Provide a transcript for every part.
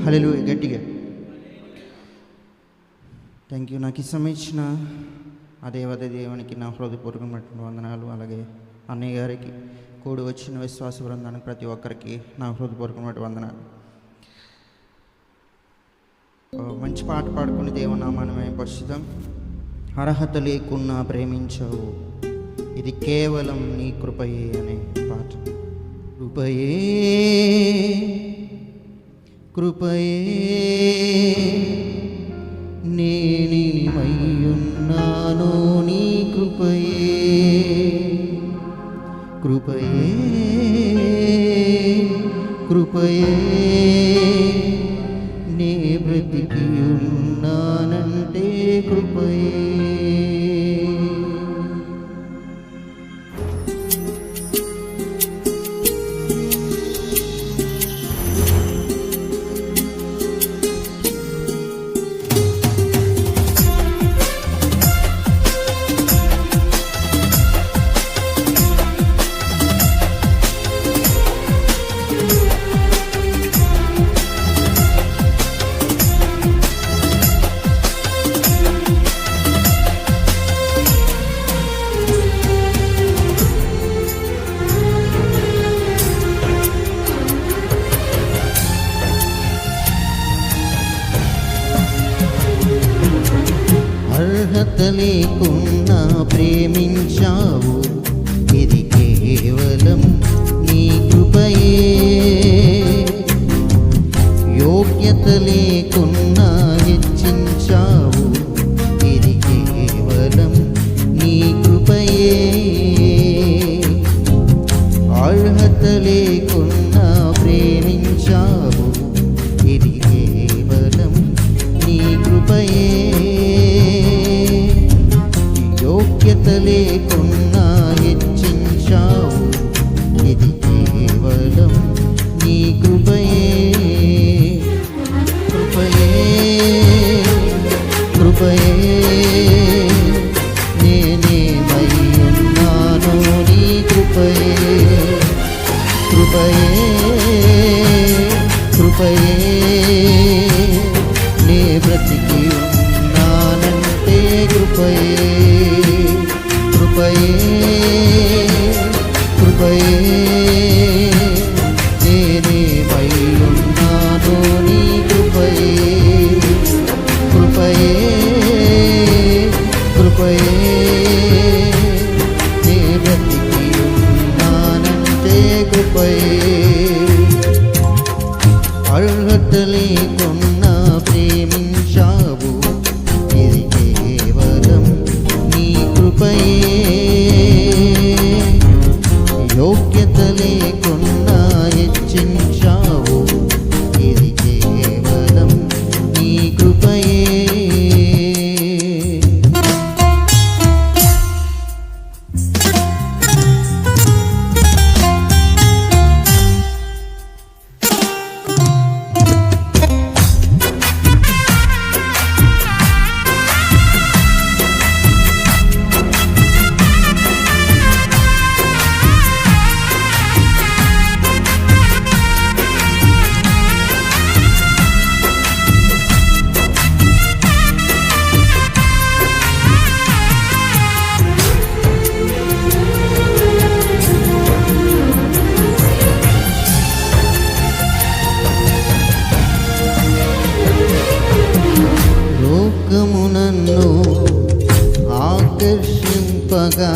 హల్లెలూయా. గట్టిగా thank you. నాకు ఇచ్చిన ఆ దేవునికి నా హృదయపూర్వకమైనటువంటి వందనాలు. అలాగే అన్నయ్య గారికి, కూడి వచ్చిన విశ్వాస బృందానికి ప్రతి ఒక్కరికి నా హృదయపూర్వకమైన వందనాలు. మంచి పాట పాడుకుని దేవునామాన్ని మేము పరిశుద్ధం. అర్హత లేకున్నా ప్రేమించవు, ఇది కేవలం నీ కృపయే అనే పాట. కృపయే కృపయే నేనిమయ్యున్నాను, నీ కృపయే కృపయే కృపయే నే బ్రతికి ఉన్నానంటే కృపయే. అర్హత లేకున్నా ప్రేమించావు, ఇది కేవలం నీ కృపయే. యోగ్యత లేకున్నా హెచ్చించావు, ఇది కేవలం నీ కృపయే. అర్హత లేకున్నా ప్రేమించావు, ఇది కేవలం నీ కృపయే. యోగ్యత లేకున్నా హెచ్చించావు, ఇది కేవలం నీ కృపయే. కృపయే కృపయే నేనేమయ్యున్నాను, నీ కృపయే కృపయే కృపయే నే బ్రతికి ఉన్నానంటే కృపయే కృపయే కృపయే నేనేమయ్యున్నాను, నీ కృపయే కృపయే కృపయే నే బ్రతికి ఉన్నానంటే కృపయే. అర్హత లేకున్నా ప్రేమించావు, ఇది కేవలం నీ కృపయే. యోగ్యత లేకున్నా హెచ్చించావు, ఇది కేవలం నీ కృపయే. లోకము నన్ను ఆకర్షింపగా,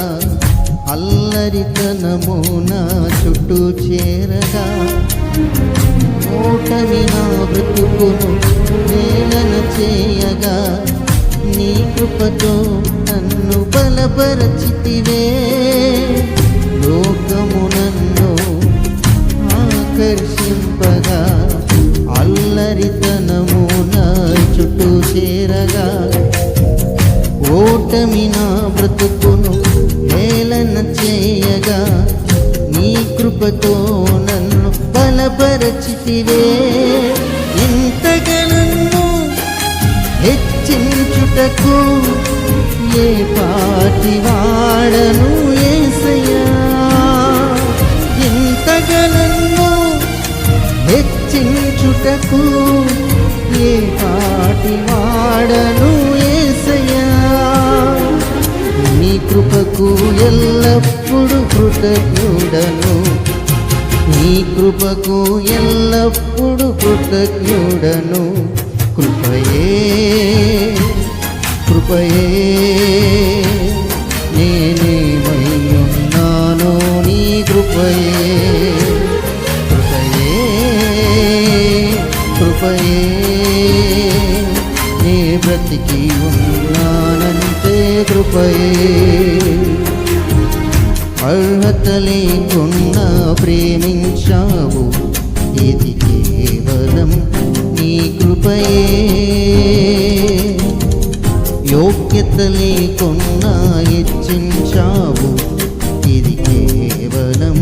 అల్లరితనము నా చుట్టూ చేరగా, ఓటమి నా బ్రతుకును వేలన చేయగా, నీ కృపతో నన్ను బలపరచితివే. లోకము నన్ను ఆకర్షింపగా, అల్లరితనము నా చుట్టూ చేరగా, ఓటమి నా బ్రతుకును హేళన చేయగా, నీ కృపతో నన్ను బలపరచితివే. ఇంతగా నన్ను హెచ్చించుటకు ఏ పాటి వాడను యేసయ్యా. ఇంతగా నన్ను హెచ్చించుటకు ఎల్లప్పుడు కృతజ్ఞుడను, నీ కృపకు ఎల్లప్పుడు కృతజ్ఞుడను. కృపయే కృపయే నేనేమయ్యున్నానో నీ కృపయే. కృపయే కృపయే నే బ్రతికి ఉన్నానంటే కృపయే. అర్హత లేకున్నా ప్రేమించావు, ఇది కేవలం నీ కృపయే. యోగ్యత లేకున్నా హెచ్చించావు, ఇది కేవలం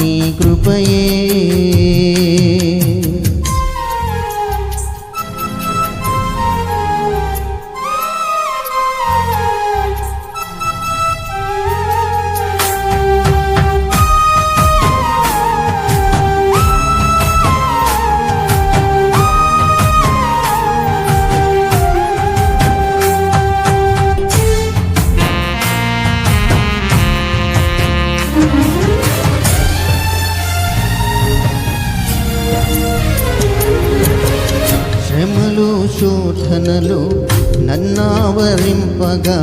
నీ కృపయే. శ్రమలు శోధనలు నన్నావరింపగా,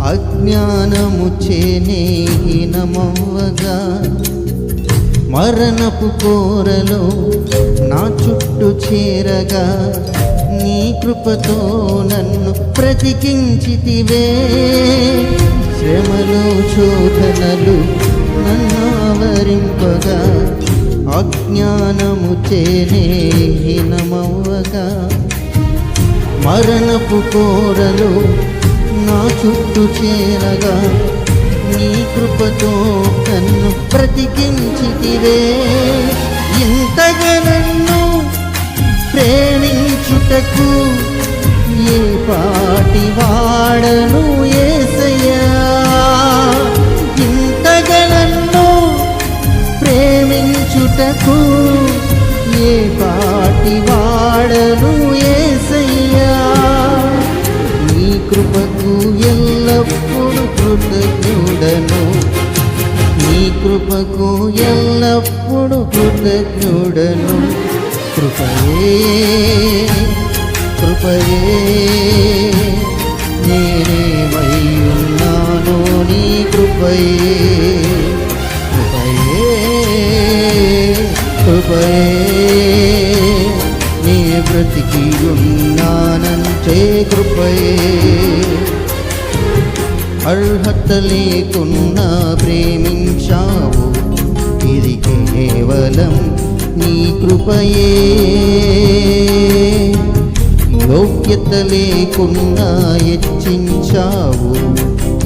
అజ్ఞానము చేనేహీనమవ్వగా, మరణపు కోరలో నా చుట్టూ చేరగా, నీ కృపతో నన్ను బ్రతికించితివే. శ్రమలు శోధనలు నన్నావరింపగా, అజ్ఞానము చేనేహీనమవ్వగా, మరణపు కోరలు నా చుట్టూ చేరగా, నీ కృపతో నన్ను బ్రతికించితివే. ఇంతగా నన్ను ప్రేమించుటకు ఏ పాటి వాడను యేసయ్యా. ఇంతగా నన్ను ప్రేమించుటకు ఏ పాటి వాడను యేసయ్యా. నీ కృపకు ఎల్లప్పుడు కృతజ్ఞుడను, నీ కృపకు ఎల్లప్పుడు కృతజ్ఞుడను. కృపయే కృపయే నేనేమయ్యున్నానో నీ కృపయే. కృపయే నీ బ్రతికి ఉన్నానంటే కృపయే. అర్హత లేకున్నా ప్రేమించావు, ఇది కేవలం నీ కృపయే. యోగ్యత లేకున్నా హెచ్చించావు,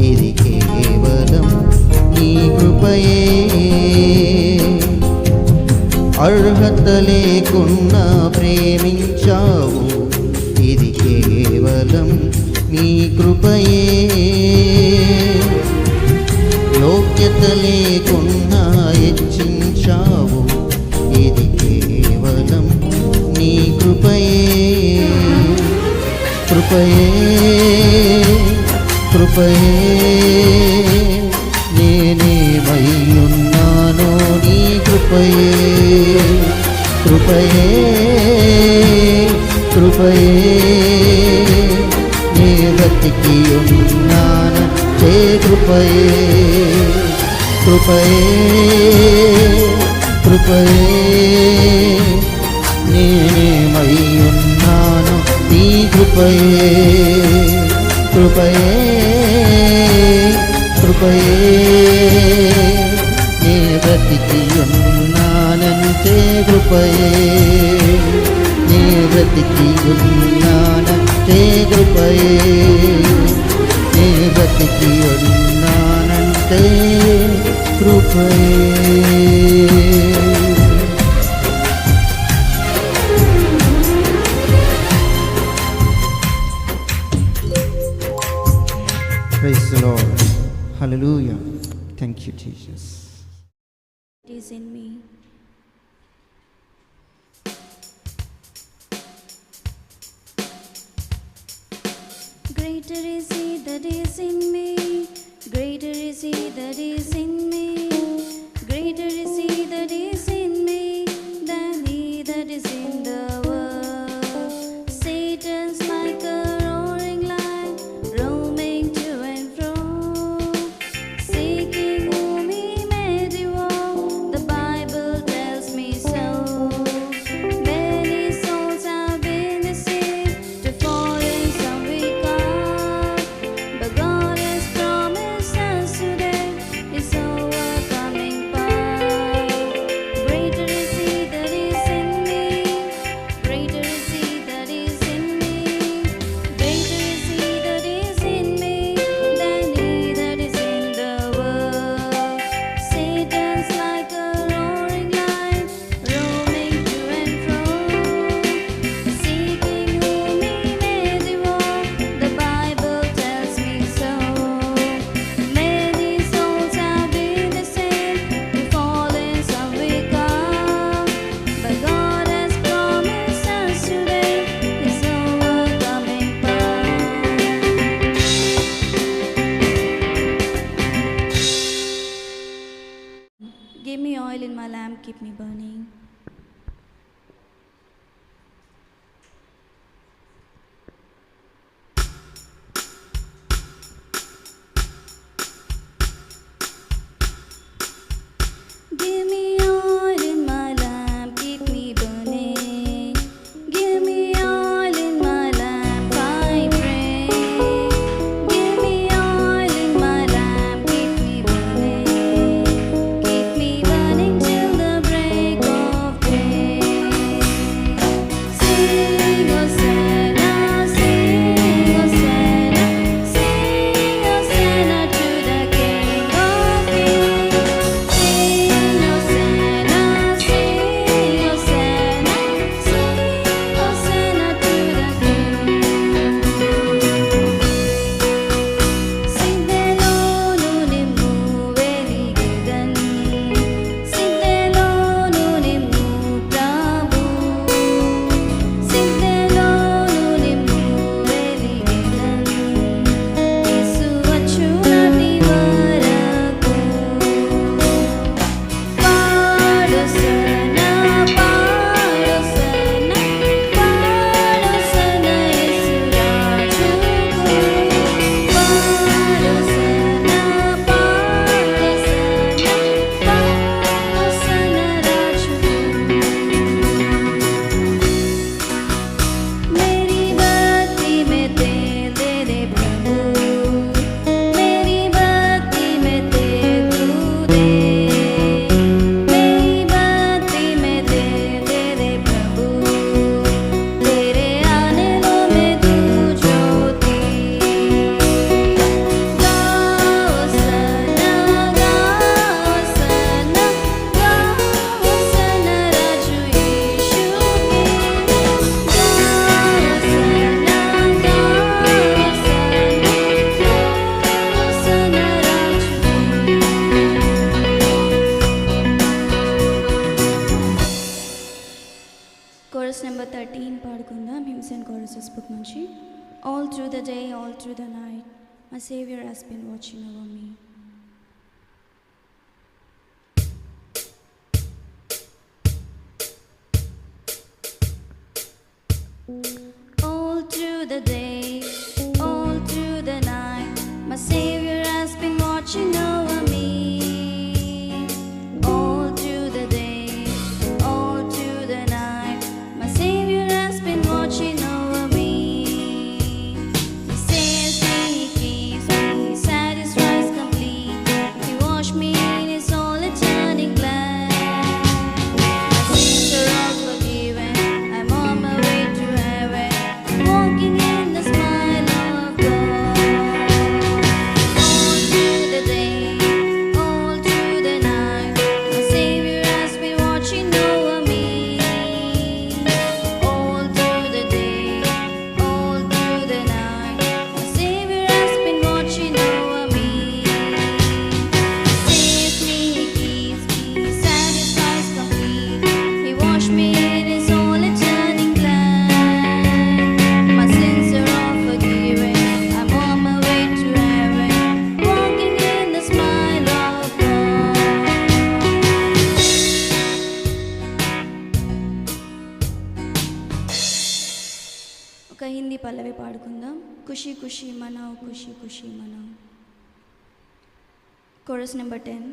ఇది కేవలం నీ కృపయే. అర్హత లేకున్నా ప్రేమించావు, ఇది కేవలం నీ కృపయే. యోగ్యత లేకున్నా హెచ్చించావు, ఇది కేవలం నీ కృపయే. కృపయే కృపయే నేనేమయ్యున్నానో నీ కృపయే. కృపయే కృపయే నీ బ్రతికి ఉన్నానంటే కృపయే. కృపయే కృపయే నేనేమయ్యున్నానో నీ కృపయే. కృపయే కృపయే నీ బ్రతికి ఉన్నానంటే కృపయే. నీ బ్రతికి ఉన్నానంటే కృపయే. నీ బ్రతికి ఉన్నానంటే కృపయే. Praise the Lord. Hallelujah. Thank you, Jesus. It is in me. Greater is He that is in me Greater is He that is in me. Greater is He that is in me than he that is in the world. Satan's like a roaring lion, roaming to and fro, seeking whom he may devour. The Bible tells me so. Many souls have been deceived to fall in some weak heart, but God has promised us today His overcoming power. Greater is He that is in me. Greater is He that is in me. Greater is He that is in me than he that is in the world. Satan's like a roaring lion, roaming to and fro, seeking whom he may devour. The Bible tells me so. Many souls have been deceived to fall in some weak heart, but God has promised us today His overcoming power. Give me oil in my lamp, keep me burning. Give me oil in my lamp, keep me burning. Give me oil in my lamp, I pray. Give me oil in my lamp, keep me burning. Keep me burning till the break of day. Sing Hosanna, sing Hosanna, sing Hosanna to the King of Kings. Sing Hosanna, sing Hosanna, sing Hosanna to the King. సిద్ధలోను నిమ్ము వెలిగెదన్, సిద్ధలోను నిమ్ము ప్రభు, సిద్ధలోను నిమ్ము వెలిగెదన్, యేసు వచ్చునటి వరకు. పాడొసన్నా, పాడొసన్నా, పాడొసన్నా యేసు రాజుకు. పాడొసన్నా, పాడొసన్నా, పాడొసన్నా రాజుకు. मेरी भक्ति में तेल दे दे प्रभु, मेरी भक्ति में तेल तू दे, मेरी भक्ति में तेल दे दे प्रभु, तेरे आने लो में तू ज्योति। गाओ सना, गाओ सना, गाओ सना राजू यीशु के। Chorus number 13 పాడుకుందాం Hymns and Choruses book నుంచి. All through the day, all through the night, my Savior has been watching over me. All through the day, all through the night, my Savior has been watching over me. All through the day, all through the night, my Savior has been watching over me. He saves me, He keeps me, He satisfies complete. He washed me in His all eternal blood. My sins are all forgiven. I'm on my way to heaven, walking in the smile of God. పల్లవి పాడుకుందాం. ఖుషి ఖుషి మనావ్ ఖుషి ఖుషి మనావ్. Chorus number 10.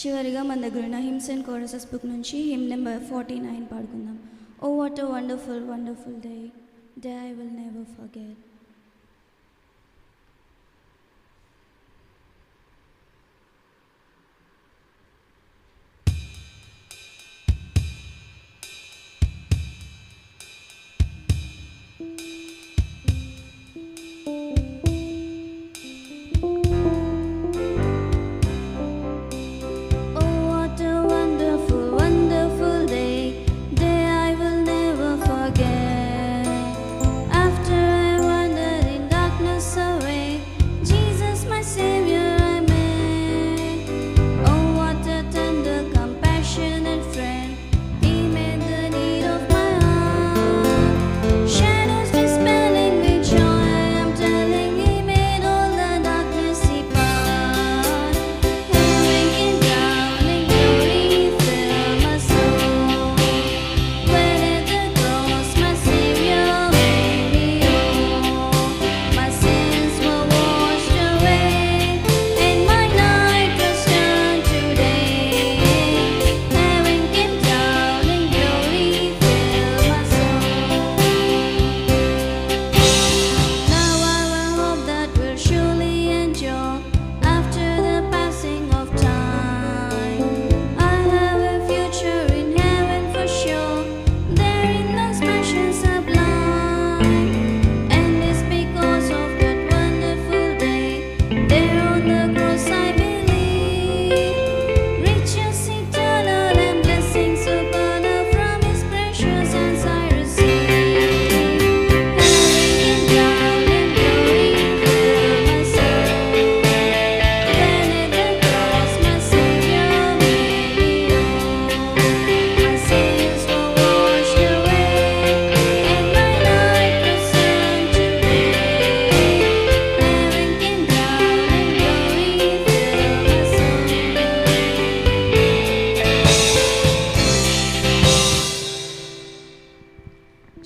చివరిగా మన దగ్గర ఉన్న హిమ్స్ అండ్ కోరసెస్ బుక్ నుంచి హిమ్ నెంబర్ 49 పాడుకుందాం. Oh what a wonderful wonderful day I will never forget.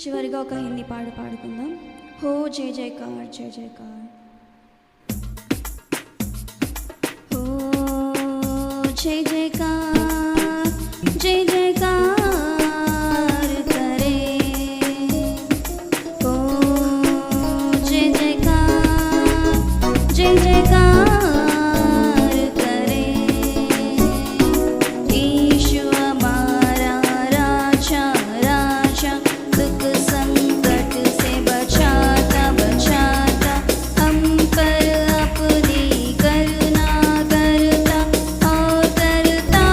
చివరిగా ఒక హిందీ పాడుకుందాం. హో జయ జయకార్ జయ జయకార్. హో జయ జయకార్ జయ జయకార్ करे. హో జయ జయకార్ జయ జయకార్ करे. ईशु हमारा राजा राजा दुख संकट से बचाता बचाता हम पर अपनी करुणा करता और करता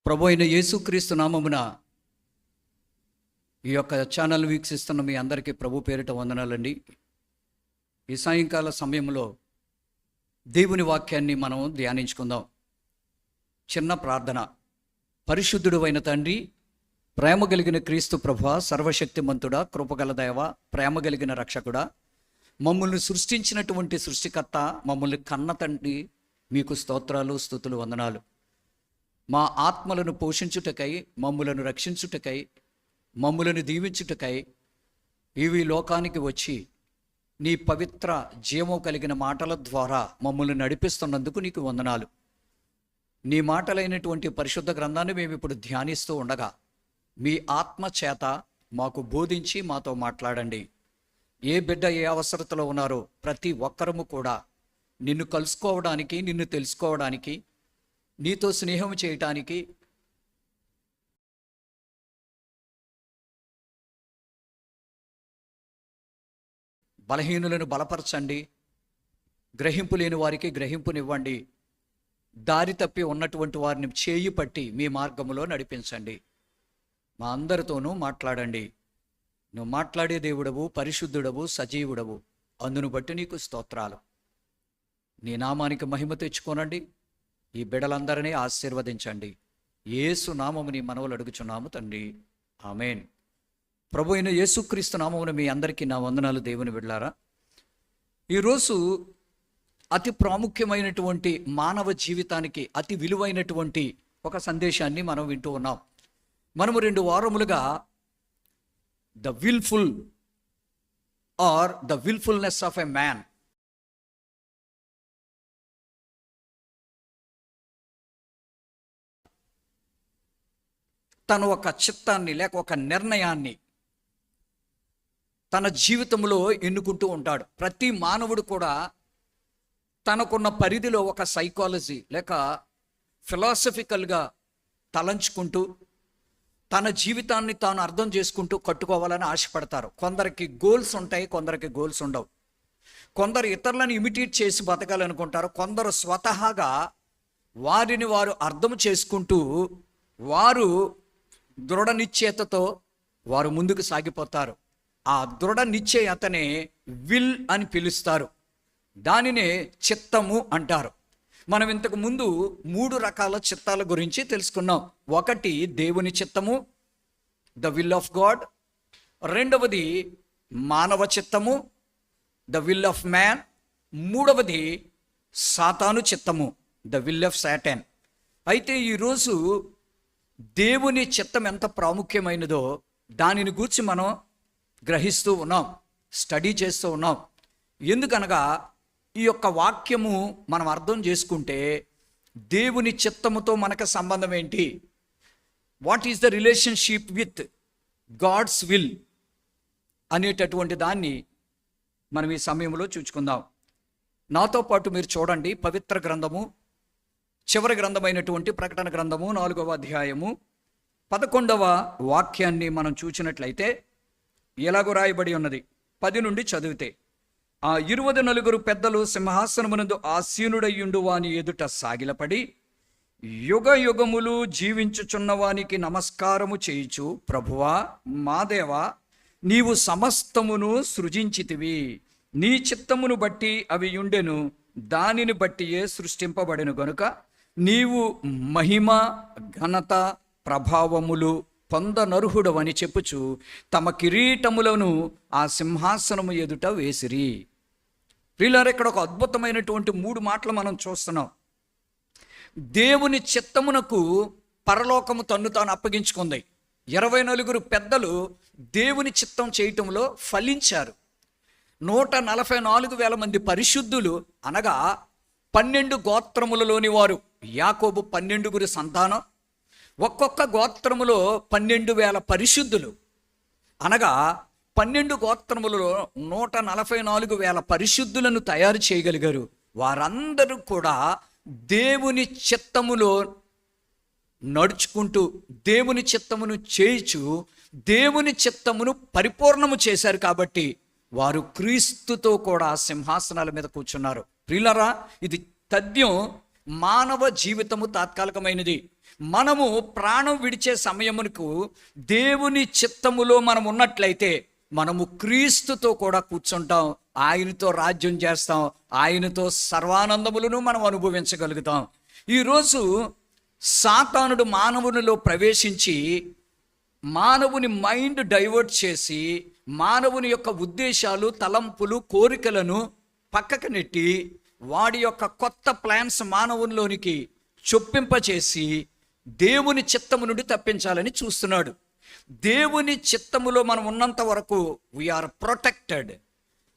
ప్రభు అయిన యేసుక్రీస్తు నామమున ఈ యొక్క ఛానల్ వీక్షిస్తున్న మీ అందరికీ ప్రభు పేరిట వందనాలండి. ఈ సాయంకాల సమయంలో దేవుని వాక్యాన్ని మనం ధ్యానించుకుందాం. చిన్న ప్రార్థన. పరిశుద్ధుడు అయిన తండ్రి, ప్రేమ కలిగిన క్రీస్తు ప్రభువా, సర్వశక్తిమంతుడా, కృపగల దేవ, ప్రేమ కలిగిన రక్షకుడా, మమ్మల్ని సృష్టించినటువంటి సృష్టికర్త, మమ్మల్ని కన్న తండ్రి, మీకు స్తోత్రాలు, స్తుతులు, వందనాలు. మా ఆత్మలను పోషించుటకై, మమ్ములను రక్షించుటకై, మమ్ములను దీవించుటకై ఇవి లోకానికి వచ్చి నీ పవిత్ర జీవము కలిగిన మాటల ద్వారా మమ్మల్ని నడిపిస్తున్నందుకు నీకు వందనాలు. నీ మాటలైనటువంటి పరిశుద్ధ గ్రంథాన్ని మేము ఇప్పుడు ధ్యానిస్తూ ఉండగా మీ ఆత్మ చేత మాకు బోధించి మాతో మాట్లాడండి. ఏ బిడ్డ ఏ అవసరతలో ఉన్నారో ప్రతి ఒక్కరము కూడా నిన్ను కలుసుకోవడానికి, నిన్ను తెలుసుకోవడానికి, నీతో స్నేహం చేయటానికి, బలహీనులను బలపరచండి, గ్రహింపు లేని వారికి గ్రహింపునివ్వండి, దారి తప్పి ఉన్నటువంటి వారిని చేయి పట్టి మీ మార్గములో నడిపించండి. మా అందరితోనూ మాట్లాడండి. నువ్వు మాట్లాడే దేవుడవు, పరిశుద్ధుడవు, సజీవుడవు. అందును బట్టి నీకు స్తోత్రాలు. నీ నామానికి మహిమ తెచ్చుకోనండి. ఈ బిడ్డలందరినీ ఆశీర్వదించండి. యేసు నామముని మనవులు అడుగుచున్నాము తండ్రి, ఆమేన్. ప్రభు అయిన యేసుక్రీస్తు నామమున మీ అందరికీ నా వందనాలు. దేవుని బిడ్డలారా, ఈరోజు అతి ప్రాముఖ్యమైనటువంటి మానవ జీవితానికి అతి విలువైనటువంటి ఒక సందేశాన్ని మనం వింటూ ఉన్నాం. మనము 2 వారములుగా the wilful or the wilfulness of a man, తను ఒక చిత్తాన్ని లేక ఒక నిర్ణయాన్ని తన జీవితంలో ఎన్నుకుంటూ ఉంటాడు. ప్రతి మానవుడు కూడా తనకున్న పరిధిలో ఒక సైకాలజీ లేక ఫిలాసఫికల్గా తలంచుకుంటూ తన జీవితాన్ని తాను అర్థం చేసుకుంటూ కట్టుకోవాలని ఆశపడతారు. కొందరికి గోల్స్ ఉంటాయి, కొందరికి గోల్స్ ఉండవు. కొందరు ఇతరులను ఇమిటేట్ చేసి బతకాలనుకుంటారు. కొందరు స్వతహాగా వారిని వారు అర్థం చేసుకుంటూ వారు దృఢ నిశ్చయతతో వారు ముందుకు సాగిపోతారు. ఆ దృఢ నిశ్చయతనే విల్ అని పిలుస్తారు. దానినే చిత్తము అంటారు. మనం ఇంతకు ముందు 3 రకాల చిత్తాల గురించి తెలుసుకున్నాం. ఒకటి దేవుని చిత్తము, ద విల్ ఆఫ్ గాడ్. రెండవది మానవ చిత్తము, ద విల్ ఆఫ్ మ్యాన్. మూడవది సాతాను చిత్తము, ద విల్ ఆఫ్ సాటన్. అయితే ఈరోజు దేవుని చిత్తం ఎంత ప్రాముఖ్యమైనదో దానిని గూర్చి మనం గ్రహిస్తూ ఉన్నాం, స్టడీ చేస్తూ ఉన్నాం. ఎందుకనగా ఈ యొక్క వాక్యము మనం అర్థం చేసుకుంటే దేవుని చిత్తముతో మనకు సంబంధం ఏంటి, what is the relationship with God's will అనేటటువంటి దాన్ని మనం ఈ సమయంలో చూసుకుందాం. నాతో పాటు మీరు చూడండి, పవిత్ర గ్రంథము చివరి గ్రంథమైనటువంటి ప్రకటన గ్రంథము 4వ అధ్యాయము 11వ వాక్యాన్ని మనం చూసినట్లయితే ఎలాగో రాయబడి ఉన్నది. 10 నుండి చదివితే, ఆ 24 పెద్దలు సింహాసనమునందు ఆసీనుడయ్యుండు వాని ఎదుట సాగిలపడి, యుగ యుగములు జీవించుచున్న వానికి నమస్కారము చేయుచు, ప్రభువా మా దేవా, నీవు సమస్తమును సృజించితివి, నీ చిత్తమును బట్టి అవి ఉండెను, దానిని బట్టియే సృష్టింపబడెను గనుక నీవు మహిమ, ఘనత, ప్రభావములు పొందనర్హుడవని చెప్పుచు తమ కిరీటములను ఆ సింహాసనము ఎదుట వేసిరి. ప్రియులారా, ఇక్కడ ఒక అద్భుతమైనటువంటి 3 మాటలు మనం చూస్తున్నాం. దేవుని చిత్తమునకు పరలోకము తన్ను తాను అప్పగించుకుంది. 24 పెద్దలు దేవుని చిత్తం చేయటంలో ఫలించారు. 144,000 మంది పరిశుద్ధులు అనగా 12 గోత్రములలోని వారు. యాకోబు 12 సంతానం. ఒక్కొక్క గోత్రములో 12,000 పరిశుద్ధులు అనగా 12 గోత్రములలో 144,000 పరిశుద్ధులను తయారు చేయగలిగారు. వారందరూ కూడా దేవుని చిత్తములో నడుచుకుంటూ దేవుని చిత్తమును చేయుచు దేవుని చిత్తమును పరిపూర్ణము చేశారు. కాబట్టి వారు క్రీస్తుతో కూడా సింహాసనాల మీద కూర్చున్నారు. ప్రియులారా, ఇది తథ్యం. మానవ జీవితము తాత్కాలికమైనది. మనము ప్రాణం విడిచే సమయమునకు దేవుని చిత్తములో మనం ఉన్నట్లయితే మనము క్రీస్తుతో కూడా కూర్చుంటాం, ఆయనతో రాజ్యం చేస్తాం, ఆయనతో సర్వానందములను మనం అనుభవించగలుగుతాం. ఈరోజు సాతానుడు మానవునిలో ప్రవేశించి మానవుని మైండ్ డైవర్ట్ చేసి మానవుని యొక్క ఉద్దేశాలు, తలంపులు, కోరికలను పక్కకు నెట్టి వాడి యొక్క కొత్త ప్లాన్స్ మానవునిలోనికి చొప్పింపచేసి దేవుని చిత్తము నుండి తప్పించాలని చూస్తున్నాడు. దేవుని చిత్తములో మనం ఉన్నంత వరకు వీఆర్ ప్రొటెక్టెడ్.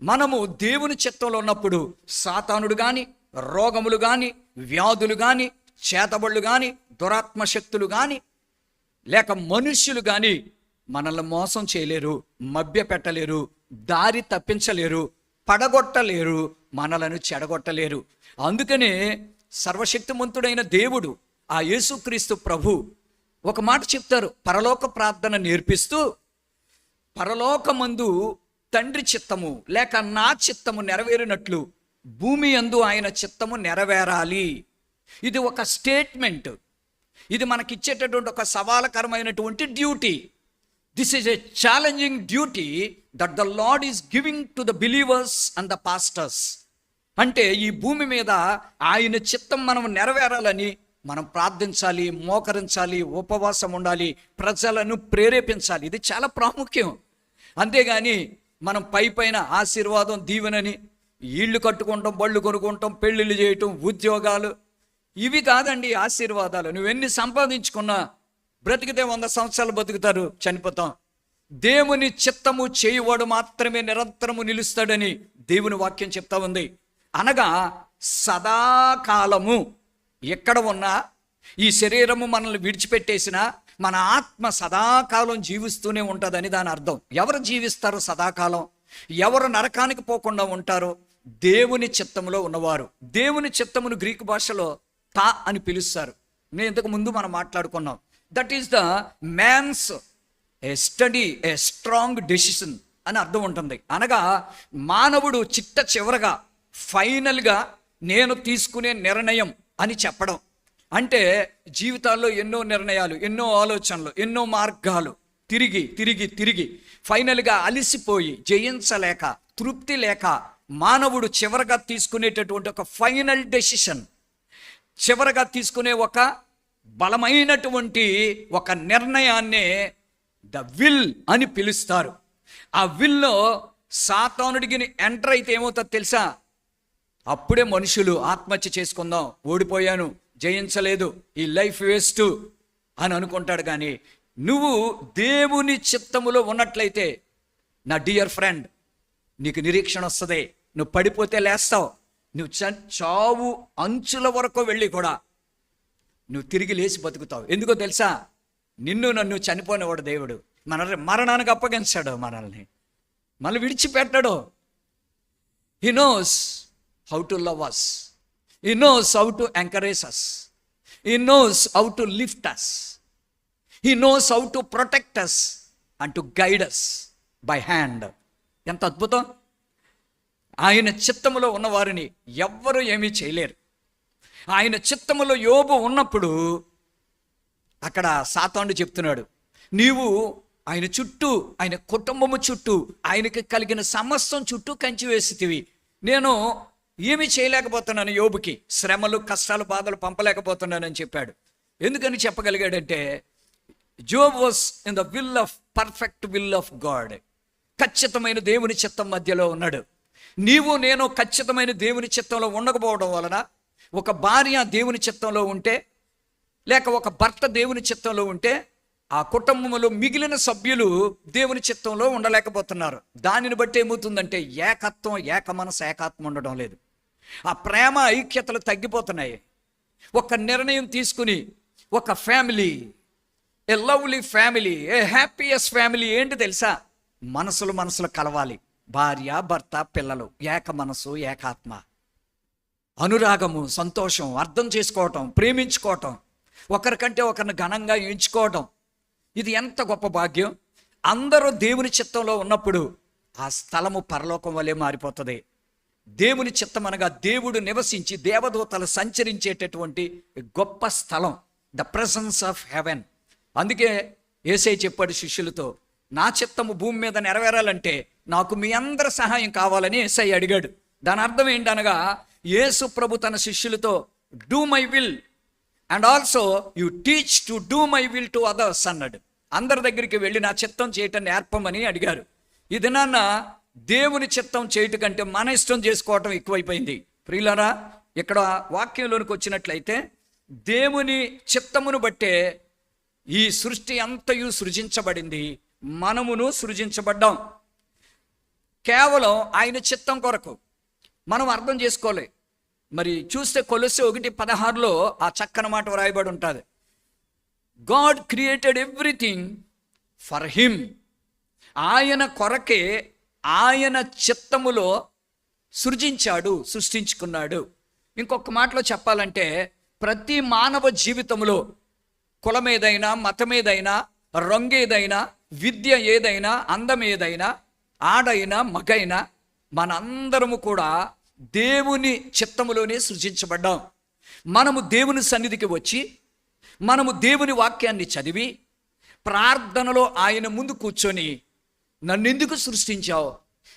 మనము దేవుని చిత్తంలో ఉన్నప్పుడు సాతానుడు కానీ, రోగములు కానీ, వ్యాధులు కానీ, చేతబళ్ళు కానీ, దురాత్మ శక్తులు కానీ, లేక మనుష్యులు కానీ మనల్ని మోసం చేయలేరు, మభ్య పెట్టలేరు, దారి తప్పించలేరు, పడగొట్టలేరు, మనలను చెడగొట్టలేరు. అందుకనే సర్వశక్తిమంతుడైన దేవుడు, ఆ యేసుక్రీస్తు ప్రభు ఒక మాట చెప్తారు. పరలోక ప్రార్థన నేర్పిస్తూ, పరలోకమందు తండ్రి చిత్తము లేక నా చిత్తము నెరవేరినట్లు భూమి యందు ఆయన చిత్తము నెరవేరాలి. ఇది ఒక స్టేట్మెంట్. ఇది మనకిచ్చేటటువంటి ఒక సవాలకరమైనటువంటి duty. This is a challenging duty that the Lord is giving to the believers and the pastors. అంటే ఈ భూమి మీద ఆయన చిత్తం మనం నెరవేరాలని మనం ప్రార్థించాలి, మోకరించాలి, ఉపవాసం ఉండాలి, ప్రజలను ప్రేరేపించాలి. ఇది చాలా ప్రాముఖ్యం. అంతేగాని మనం పైన ఆశీర్వాదం, దీవెనని ఇళ్ళు కట్టుకుంటాం, బళ్ళు కొనుక్కుంటాం, పెళ్ళిళ్ళు చేయటం, ఉద్యోగాలు, ఇవి కాదండి ఆశీర్వాదాలు. నువ్వెన్ని సంపాదించుకున్నా బ్రతికితే 100 సంవత్సరాలు బతుకుతారు, చనిపోతాం. దేవుని చిత్తము చేయువాడు మాత్రమే నిరంతరము నిలుస్తాడని దేవుని వాక్యం చెప్తా ఉంది. అనగా సదాకాలము ఎక్కడ ఉన్నా, ఈ శరీరము మనల్ని విడిచిపెట్టేసినా మన ఆత్మ సదాకాలం జీవిస్తూనే ఉంటుందని దాని అర్థం. ఎవరు జీవిస్తారు సదాకాలం? ఎవరు నరకానికి పోకుండా ఉంటారో? దేవుని చిత్తములో ఉన్నవారు. దేవుని చిత్తమును గ్రీకు భాషలో తా అని పిలుస్తారు. నేను ఇంతకు ముందు మనం మాట్లాడుకున్నాం. That is the man's a study, a strong decision అని అర్థం ఉంటుంది. అనగా మానవుడు చిట్ట చివరగా ఫైనల్గా నేను తీసుకునే నిర్ణయం అని చెప్పడం. అంటే జీవితాల్లో ఎన్నో నిర్ణయాలు, ఎన్నో ఆలోచనలు, ఎన్నో మార్గాలు తిరిగి తిరిగి తిరిగి ఫైనల్గా అలిసిపోయి జయించలేక, తృప్తి లేక మానవుడు చివరగా తీసుకునేటటువంటి ఒక ఫైనల్ డెసిషన్, చివరగా తీసుకునే ఒక బలమైనటువంటి ఒక నిర్ణయాన్నే ద విల్ అని పిలుస్తారు. ఆ విల్లో సాతానుడికి ఎంటర్ అయితే ఏమవుతుందో తెలుసా? అప్పుడే మనుషులు ఆత్మహత్య చేసుకుందాం, ఓడిపోయాను, జయించలేదు, ఈ లైఫ్ వేస్ట్ అని అనుకుంటాడు. కానీ నువ్వు దేవుని చిత్తములో ఉన్నట్లయితే నా డియర్ ఫ్రెండ్, నీకు నిరీక్షణ వస్తుంది. నువ్వు పడిపోతే లేస్తావు. నువ్వు చావు అంచుల వరకు వెళ్ళి కూడా నువ్వు తిరిగి లేచి బతుకుతావు. ఎందుకో తెలుసా? నిన్ను నన్ను చనిపోయినవాడు దేవుడు. మరణానికి అప్పగించాడు మనల్ని విడిచిపెట్టాడు. He knows how to love us. He knows how to encourage us. He knows how to lift us. He knows how to protect us and to guide us by hand. ఎంత అద్భుతం! ఆయన చిత్తములో ఉన్నవారిని ఎవ్వరూ ఏమీ చేయలేరు. ఆయన చిత్తములో యోబు ఉన్నప్పుడు అక్కడ సాతానుడు చెప్తున్నాడు, నీవు ఆయన చుట్టూ, ఆయన కుటుంబము చుట్టూ, ఆయనకి కలిగిన సమస్తం చుట్టూ కంచి వేసితివి. నేను ఏమీ చేయలేకపోతున్నాను, యోబుకి శ్రమలు, కష్టాలు, బాధలు పంపలేకపోతున్నానని చెప్పాడు. ఎందుకని చెప్పగలిగాడంటే Job was in the will of perfect will of God. ఖచ్చితమైన దేవుని చిత్తం మధ్యలో ఉన్నాడు. నీవు నేను ఖచ్చితమైన దేవుని చిత్తంలో ఉండకపోవడం వలన, ఒక భార్య దేవుని చిత్తంలో ఉంటే, లేక ఒక భర్త దేవుని చిత్తంలో ఉంటే, ఆ కుటుంబంలో మిగిలిన సభ్యులు దేవుని చిత్తంలో ఉండలేకపోతున్నారు. దానిని బట్టి ఏమవుతుందంటే ఏకత్వం, ఏక మనసు, ఏకాత్మ ఉండడం లేదు. ఆ ప్రేమ, ఐక్యతలు తగ్గిపోతున్నాయి. ఒక నిర్ణయం తీసుకుని ఒక family, a lovely family, A happiest family ఏంటి తెలుసా? మనసులు కలవాలి. భార్య, భర్త, పిల్లలు, ఏక మనసు, ఏకాత్మ, అనురాగము, సంతోషం, అర్థం చేసుకోవటం, ప్రేమించుకోవటం, ఒకరికంటే ఒకరిని ఘనంగా ఎంచుకోవటం. ఇది ఎంత గొప్ప భాగ్యం! అందరూ దేవుని చిత్తంలో ఉన్నప్పుడు ఆ స్థలము పరలోకం వలె మారిపోతుంది. దేవుని చిత్తం అనగా దేవుడు నివసించి దేవదూతలు సంచరించేటటువంటి గొప్ప స్థలం. The presence of haven. అందుకే యేసయ్య చెప్పాడు శిష్యులతో, నా చిత్తము భూమి మీద నెరవేరాలంటే నాకు మీ అందరి సహాయం కావాలని యేసయ్య అడిగాడు. దాని అర్థం ఏంటనగా, యేసు ప్రభు తన శిష్యులతో do my will and also you teach to do my will to others అన్నాడు. అందరి దగ్గరికి వెళ్ళి నా చిత్తం చేయటం నేర్పమని అడిగారు. ఇది నాన్న దేవుని చిత్తం చేయటం కంటే మన ఇష్టం చేసుకోవటం ఎక్కువైపోయింది. ప్రియులారా, ఇక్కడ వాక్యంలోనికి వచ్చినట్లయితే దేవుని చిత్తమును బట్టే ఈ సృష్టి అంతయు సృజించబడింది, మనమును సృజించబడ్డాం. కేవలం ఆయన చిత్తం కొరకు మనం అర్థం చేసుకోవాలి. మరి చూస్తే కొలొస్సె 1:16 ఆ చక్కని మాట వ్రాయబడి ఉంటుంది, God created everything for him. ఆయన కొరకే ఆయన చిత్తములో సృష్టించుకున్నాడు. ఇంకొక మాటలో చెప్పాలంటే, ప్రతి మానవ జీవితంలో కులం ఏదైనా, మతం ఏదైనా, రంగు ఏదైనా, విద్య ఏదైనా, అందం ఏదైనా, ఆడైనా మగైనా, మనందరము కూడా దేవుని చిత్తములోనే సృజించబడ్డాం. మనము దేవుని సన్నిధికి వచ్చి మనము దేవుని వాక్యాన్ని చదివి ప్రార్థనలో ఆయన ముందు కూర్చొని, నన్ను ఎందుకు సృష్టించావు,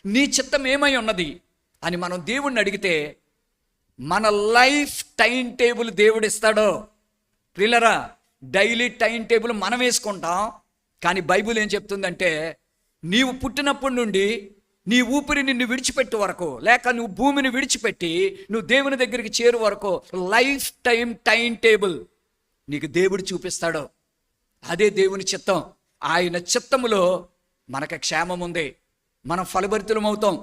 నీ చిత్తం ఏమై ఉన్నది అని మనం దేవుణ్ణి అడిగితే మన లైఫ్ టైం టేబుల్ దేవుడు ఇస్తాడో. ప్రియులరా, డైలీ టైం టేబుల్ మనం వేసుకుంటాం, కానీ బైబిల్ ఏం చెప్తుందంటే, నీవు పుట్టినప్పటి నుండి నీ ఊపిరి నిన్ను విడిచిపెట్టే వరకు, లేక నువ్వు భూమిని విడిచిపెట్టి నువ్వు దేవుని దగ్గరికి చేరు వరకు లైఫ్ టైం టేబుల్ నీకు దేవుడు చూపిస్తాడు. అదే దేవుని చిత్తం. ఆయన చిత్తములో మనకు క్షేమం ఉంది, మనం ఫలభరితులమవుతాం.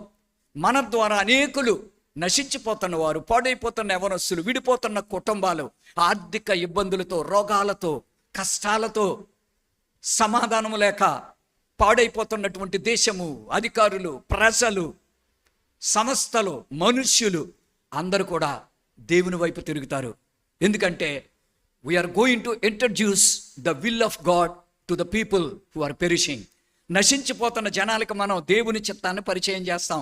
మన ద్వారా అనేకులు నశించిపోతున్న వారు, పాడైపోతున్న యవ్వనస్తులు, విడిపోతున్న కుటుంబాలు, ఆర్థిక ఇబ్బందులతో, రోగాలతో, కష్టాలతో, సమాధానము లేక పాడైపోతున్నటువంటి దేశము, అధికారులు, ప్రజలు, సంస్థలు, మనుష్యులు అందరూ కూడా దేవుని వైపు తిరుగుతారు. ఎందుకంటే we are going to introduce the will of God to the people who are perishing. నశించిపోతున్న జనాలకు మనం దేవుని చిత్తాన్ని పరిచయం చేస్తాం.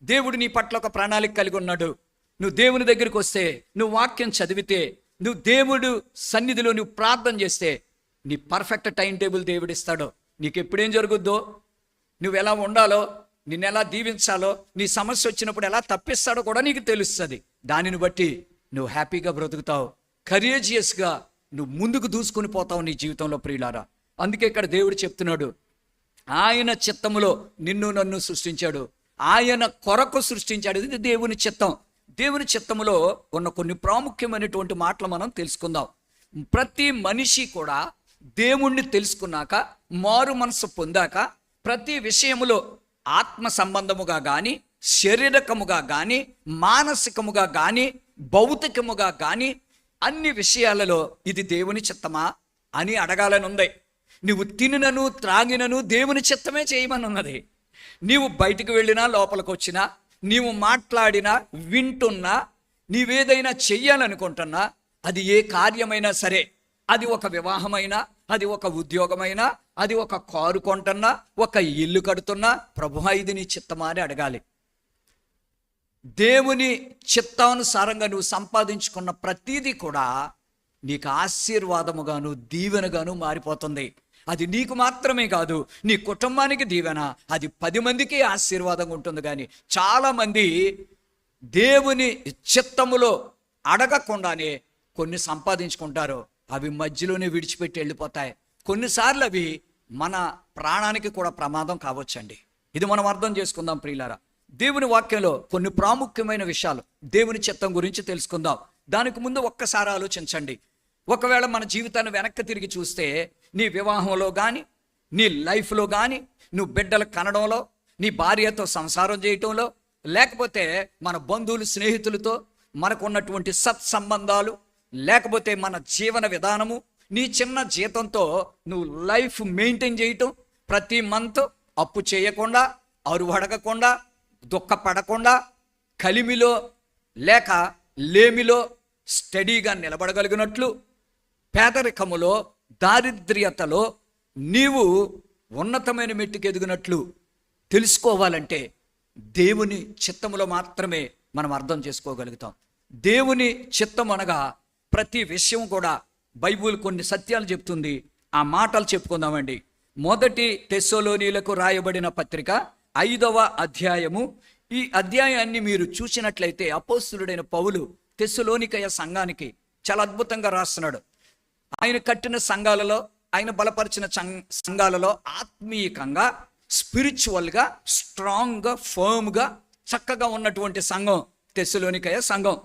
దేవుడు నీ పట్ల ఒక ప్రణాళిక కలిగి ఉన్నాడు. నువ్వు దేవుని దగ్గరికి వస్తే, నువ్వు వాక్యం చదివితే, నువ్వు దేవుడు సన్నిధిలో నువ్వు ప్రార్థన చేస్తే నీ పర్ఫెక్ట్ టైం టేబుల్ దేవుడు ఇస్తాడు. నీకు ఎప్పుడేం జరుగుద్దో, నువ్వు ఎలా ఉండాలో, నిన్ను ఎలా దీవించాలో, నీ సమస్య వచ్చినప్పుడు ఎలా తప్పిస్తాడో కూడా నీకు తెలుస్తుంది. దానిని బట్టి నువ్వు హ్యాపీగా బ్రతుకుతావు, కరేజియస్గా నువ్వు ముందుకు దూసుకుని పోతావు నీ జీవితంలో. ప్రియులారా, అందుకే ఇక్కడ దేవుడు చెప్తున్నాడు, ఆయన చిత్తములో నిన్ను నన్ను సృష్టించాడు, ఆయన కొరకు సృష్టించాడు. ఇది దేవుని చిత్తం. దేవుని చిత్తములో ఉన్న కొన్ని ప్రాముఖ్యమైనటువంటి మాటలు మనం తెలుసుకుందాం. ప్రతి మనిషి కూడా దేవుణ్ణి తెలుసుకున్నాక, మారు మనసు పొందాక, ప్రతి విషయములో ఆత్మ సంబంధముగా కానీ, శారీరకముగా కానీ, మానసికముగా కానీ, భౌతికముగా కానీ, అన్ని విషయాలలో ఇది దేవుని చిత్తమా అని అడగాలని ఉంది. నువ్వు తినినను త్రాగినను దేవుని చిత్తమే చేయమని ఉన్నది. నీవు బయటికి వెళ్ళినా, లోపలికి వచ్చినా, నీవు మాట్లాడినా, వింటున్నా, నీవేదైనా చెయ్యాలనుకుంటున్నా, అది ఏ కార్యమైనా సరే, అది ఒక వివాహమైనా, అది ఒక ఉద్యోగమైనా, అది ఒక కారు కొంటున్నా, ఒక ఇల్లు కడుతున్నా, ప్రభువా ఇది నీ చిత్తమా అని అడగాలి. దేవుని చిత్తానుసారంగా నువ్వు సంపాదించుకున్న ప్రతీది కూడా నీకు ఆశీర్వాదముగాను దీవెనగాను మారిపోతుంది. అది నీకు మాత్రమే కాదు, నీ కుటుంబానికి దీవెన, అది 10 మందికి ఆశీర్వాదంగా ఉంటుంది. కానీ చాలామంది దేవుని చిత్తములో అడగకుండానే కొన్ని సంపాదించుకుంటారు, అవి మధ్యలోనే విడిచిపెట్టి వెళ్ళిపోతాయి. కొన్నిసార్లు అవి మన ప్రాణానికి కూడా ప్రమాదం కావచ్చండి. ఇది మనం అర్థం చేసుకుందాం ప్రియులారా. దేవుని వాక్యంలో కొన్ని ప్రాముఖ్యమైన విషయాలు దేవుని చిత్తం గురించి తెలుసుకుందాం. దానికి ముందు ఒక్కసారి ఆలోచించండి. ఒకవేళ మన జీవితాన్ని వెనక్కి తిరిగి చూస్తే, నీ వివాహంలో కానీ, నీ లైఫ్లో కానీ, నువ్వు బిడ్డలు కనడంలో, నీ భార్యతో సంసారం చేయటంలో, లేకపోతే మన బంధువులు, స్నేహితులతో మనకున్నటువంటి సత్సంబంధాలు, లేకపోతే మన జీవన విధానము, నీ చిన్న జీతంతో నువ్వు లైఫ్ మెయింటైన్ చేయటం, ప్రతి మంత్ అప్పు చేయకుండా, అరువు అడగకుండా, దుఃఖపడకుండా, కలిమిలో లేక లేమిలో స్టడీగా నిలబడగలిగినట్లు, పేదరికములో, దారిద్ర్యతలో నీవు ఉన్నతమైన మెట్టుకు ఎదిగినట్లు తెలుసుకోవాలంటే దేవుని చిత్తములో మాత్రమే మనం అర్థం చేసుకోగలుగుతాం. దేవుని చిత్తం అనగా ప్రతి విషయం కూడా బైబిల్ కొన్ని సత్యాలు చెప్తుంది. ఆ మాటలు చెప్పుకుందామండి. మొదటి తెస్సలోనీలకు రాయబడిన పత్రిక 5వ అధ్యాయము. ఈ అధ్యాయాన్ని మీరు చూసినట్లయితే అపోస్తలుడైన పౌలు తెస్సలోనికయ సంఘానికి చాలా అద్భుతంగా రాస్తున్నాడు. ఆయన కట్టిన సంఘాలలో, ఆయన బలపరిచిన సంఘాలలో ఆత్మీయంగా, స్పిరిచువల్గా, స్ట్రాంగ్గా, ఫర్మ్గా, చక్కగా ఉన్నటువంటి సంఘం తెస్సలోనికయ సంఘం.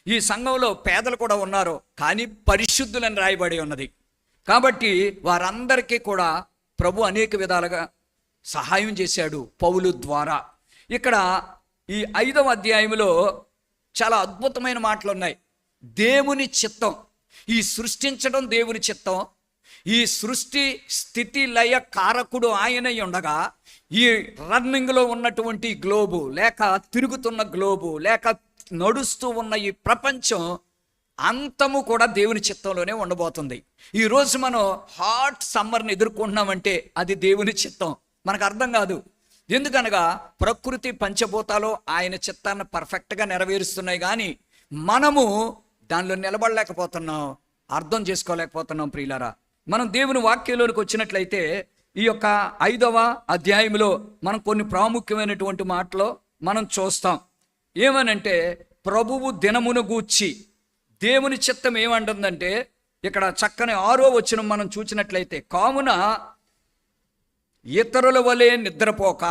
ఈ సంఘంలో పేదలు కూడా ఉన్నారు, కానీ పరిశుద్ధులని రాయబడి ఉన్నది. కాబట్టి వారందరికీ కూడా ప్రభు అనేక విధాలుగా సహాయం చేశాడు పౌలు ద్వారా. ఇక్కడ ఈ 5వ అధ్యాయంలో చాలా అద్భుతమైన మాటలు ఉన్నాయి. దేవుని చిత్తం, ఈ సృష్టించడం దేవుని చిత్తం. ఈ సృష్టి స్థితి లయ కారకుడు ఆయనై ఉండగా, ఈ రన్నింగ్లో ఉన్నటువంటి గ్లోబు, లేక తిరుగుతున్న గ్లోబు, లేక నడుస్తూ ఉన్న ఈ ప్రపంచం అంతము కూడా దేవుని చిత్తంలోనే ఉండబోతుంది. ఈరోజు మనం హాట్ సమ్మర్ని ఎదుర్కొంటున్నామంటే అది దేవుని చిత్తం. మనకు అర్థం కాదు. ఎందుకనగా ప్రకృతి పంచభూతాలు ఆయన చిత్తాన్ని పర్ఫెక్ట్గా నెరవేరుస్తున్నాయి, కానీ మనము దానిలో నిలబడలేకపోతున్నాం, అర్థం చేసుకోలేకపోతున్నాం. ప్రియులారా, మనం దేవుని వాక్యంలోనికి వచ్చినట్లయితే ఈ యొక్క 5వ అధ్యాయంలో మనం కొన్ని ప్రాముఖ్యమైనటువంటి మాటలు మనం చూస్తాం. ఏమనంటే ప్రభువు దినమును గూర్చి దేవుని చిత్తం ఏమంటుందంటే, ఇక్కడ చక్కని 6వ వచనం మనం చూసినట్లయితే, కావున ఇతరుల వలె నిద్రపోక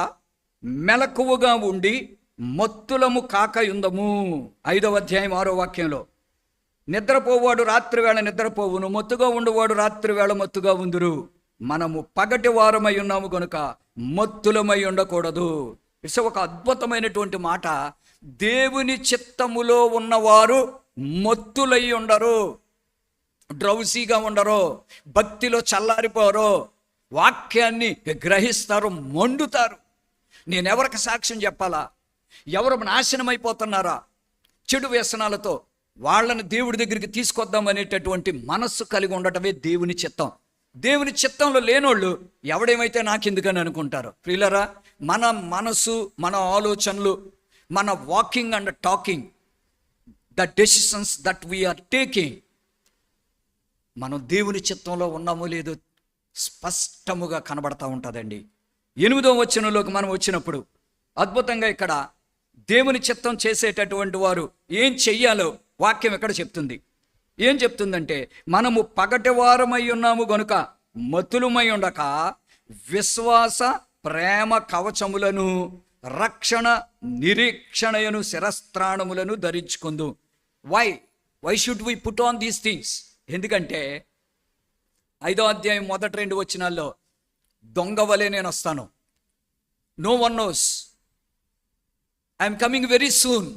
మెలకువగా ఉండి మత్తులము కాకయుందము. 5వ అధ్యాయం 6వ వాక్యంలో, నిద్రపోవాడు రాత్రి వేళ నిద్రపోవును, మత్తుగా ఉండువాడు రాత్రి వేళ మత్తుగా ఉందురు. మనము పగటి వారమై ఉన్నాము కనుక మత్తులమై ఉండకూడదు. ఇట్స్ ఒక అద్భుతమైనటువంటి మాట. దేవుని చిత్తములో ఉన్నవారు మత్తులై ఉండరు, డ్రౌసీగా ఉండరు, భక్తిలో చల్లారిపోరు, వాక్యాన్ని గ్రహిస్తారు, మండుతారు. నేనెవరికి సాక్ష్యం చెప్పాలా? ఎవరు నాశనం అయిపోతున్నారా చెడు వ్యసనాలతో, వాళ్ళని దేవుడి దగ్గరికి తీసుకొద్దాం అనేటటువంటి మనస్సు కలిగి ఉండటమే దేవుని చిత్తం. దేవుని చిత్తంలో లేనోళ్ళు ఎవడేమైతే నాకెందుకని అనుకుంటారు. ప్రియులరా, మన మనసు, మన ఆలోచనలు, మన walking and talking, the decisions that we are taking, మనం దేవుని చిత్తంలో ఉన్నామో లేదో స్పష్టముగా కనబడతా ఉంటుందండి. 8వ వచనంలోకి మనం వచ్చినప్పుడు అద్భుతంగా ఇక్కడ దేవుని చిత్తం చేసేటటువంటి వారు ఏం చెయ్యాలో వాక్యం ఎక్కడ చెప్తుంది. ఏం చెప్తుందంటే, మనము పగటి వారమై ఉన్నాము గనుక మతులుమై ఉండక విశ్వాస ప్రేమ కవచములను రక్షణ నిరీక్షణయను శిరస్త్రాణములను ధరించుకుందు. Why should we put on these things? ఎందుకంటే 5వ అధ్యాయం మొదటి 2 వచనాల్లో, దొంగ వలె నేను వస్తాను, no one knows, I'm coming very soon,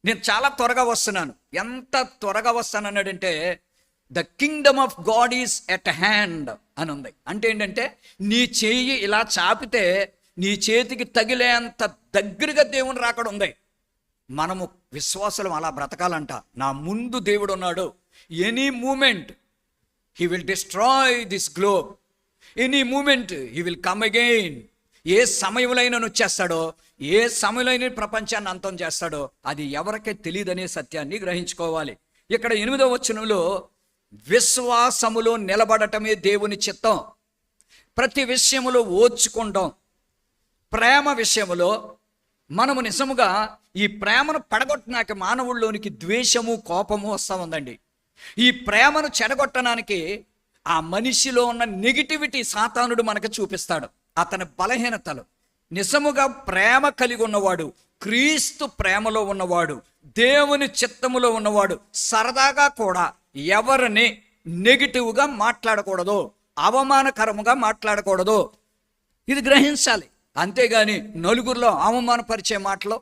నేను చాలా త్వరగా వస్తున్నాను. ఎంత త్వరగా వస్తాను అన్నాడంటే, the kingdom of God is at hand అని ఉంది. అంటే ఏంటంటే, నీ చెయ్యి ఇలా చాపితే నీ చేతికి తగిలేంత దగ్గరగా దేవుని రాకడ ఉంది. మనము విశ్వాసులం అలా బ్రతకాలంట. నా ముందు దేవుడు ఉన్నాడు. Any moment he will destroy this globe, any moment he will come again. ఏ సమయంలో వచ్చేస్తాడో, ఏ సమయంలో ప్రపంచాన్ని అంతం చేస్తాడో అది ఎవరికే తెలియదనే సత్యాన్ని గ్రహించుకోవాలి. ఇక్కడ 8వ వచనంలో విశ్వాసములో నిలబడటమే దేవుని చిత్తం. ప్రతి విషయములో ఓర్చుకుంటాం. ప్రేమ విషయములో మనము నిజముగా ఈ ప్రేమను పడగొట్టడానికి మానవుల్లోనికి ద్వేషము, కోపము వస్తూ ఉందండి. ఈ ప్రేమను చెడగొట్టడానికి ఆ మనిషిలో ఉన్న నెగిటివిటీ సాతానుడు మనకు చూపిస్తాడు, అతని బలహీనతలు. నిజముగా ప్రేమ కలిగి ఉన్నవాడు, క్రీస్తు ప్రేమలో ఉన్నవాడు, దేవుని చిత్తములో ఉన్నవాడు సరదాగా కూడా ఎవరిని నెగిటివ్గా మాట్లాడకూడదు, అవమానకరముగా మాట్లాడకూడదు. ఇది గ్రహించాలి. అంతేగాని నలుగురిలో అవమానపరిచే మాటలు,